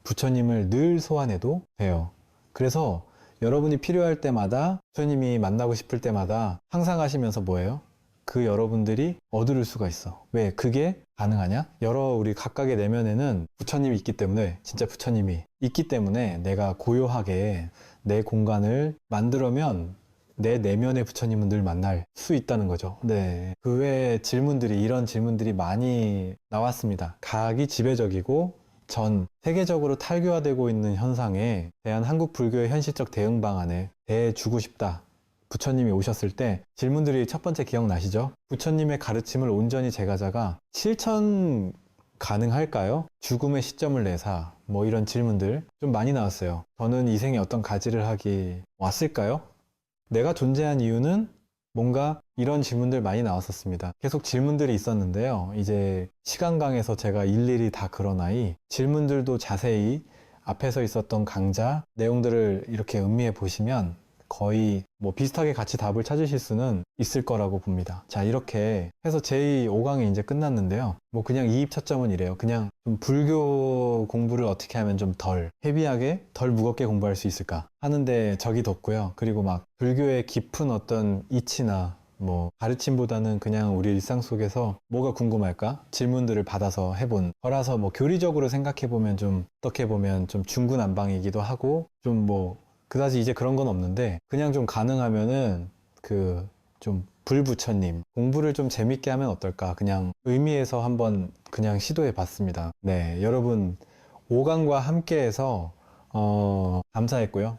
부처님을 늘 소환해도 돼요. 그래서 여러분이 필요할 때마다, 부처님이 만나고 싶을 때마다 상상하시면서 뭐예요? 그 여러분들이 얻을 수가 있어. 왜? 그게 가능하냐? 우리 각각의 내면에는 부처님이 있기 때문에, 진짜 부처님이 있기 때문에 내가 고요하게 내 공간을 만들면 내 내면의 부처님은 늘 만날 수 있다는 거죠. 네. 그 외에 이런 질문들이 많이 나왔습니다. 각이 지배적이고 전 세계적으로 탈교화되고 있는 현상에 대한 한국 불교의 현실적 대응 방안에 대해 주고 싶다. 부처님이 오셨을 때 질문들이 첫 번째 기억나시죠? 부처님의 가르침을 온전히 제가자가 실천 가능할까요? 죽음의 시점을 내사, 뭐 이런 질문들 좀 많이 나왔어요. 저는 이 생에 어떤 가지를 하기 왔을까요? 내가 존재한 이유는 뭔가 이런 질문들 많이 나왔었습니다. 계속 질문들이 있었는데요. 이제 시간강에서 제가 일일이 다 그러나이 질문들도 자세히 앞에서 있었던 강좌 내용들을 이렇게 음미해 보시면 거의 뭐 비슷하게 같이 답을 찾으실 수는 있을 거라고 봅니다. 자, 이렇게 해서 제5강이 이제 끝났는데요. 뭐 그냥 이입 첫점은 이래요. 그냥 좀 불교 공부를 어떻게 하면 좀 덜 헤비하게, 덜 무겁게 공부할 수 있을까 하는데 적이 뒀고요. 그리고 막 불교의 깊은 어떤 이치나 뭐 가르침보다는 그냥 우리 일상 속에서 뭐가 궁금할까? 질문들을 받아서 해본 거라서 뭐 교리적으로 생각해보면 좀 어떻게 보면 좀 중구난방이기도 하고 좀 뭐 그다지 이제 그런 건 없는데 그냥 좀 가능하면은 좀 불부처님 공부를 좀 재밌게 하면 어떨까 그냥 의미에서 한번 그냥 시도해 봤습니다. 네, 여러분 5강과 함께해서 감사했고요.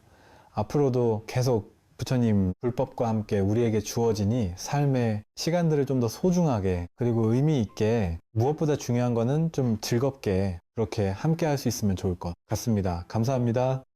앞으로도 계속 부처님 불법과 함께 우리에게 주어지니 삶의 시간들을 좀 더 소중하게 그리고 의미 있게 무엇보다 중요한 거는 좀 즐겁게 그렇게 함께 할 수 있으면 좋을 것 같습니다. 감사합니다.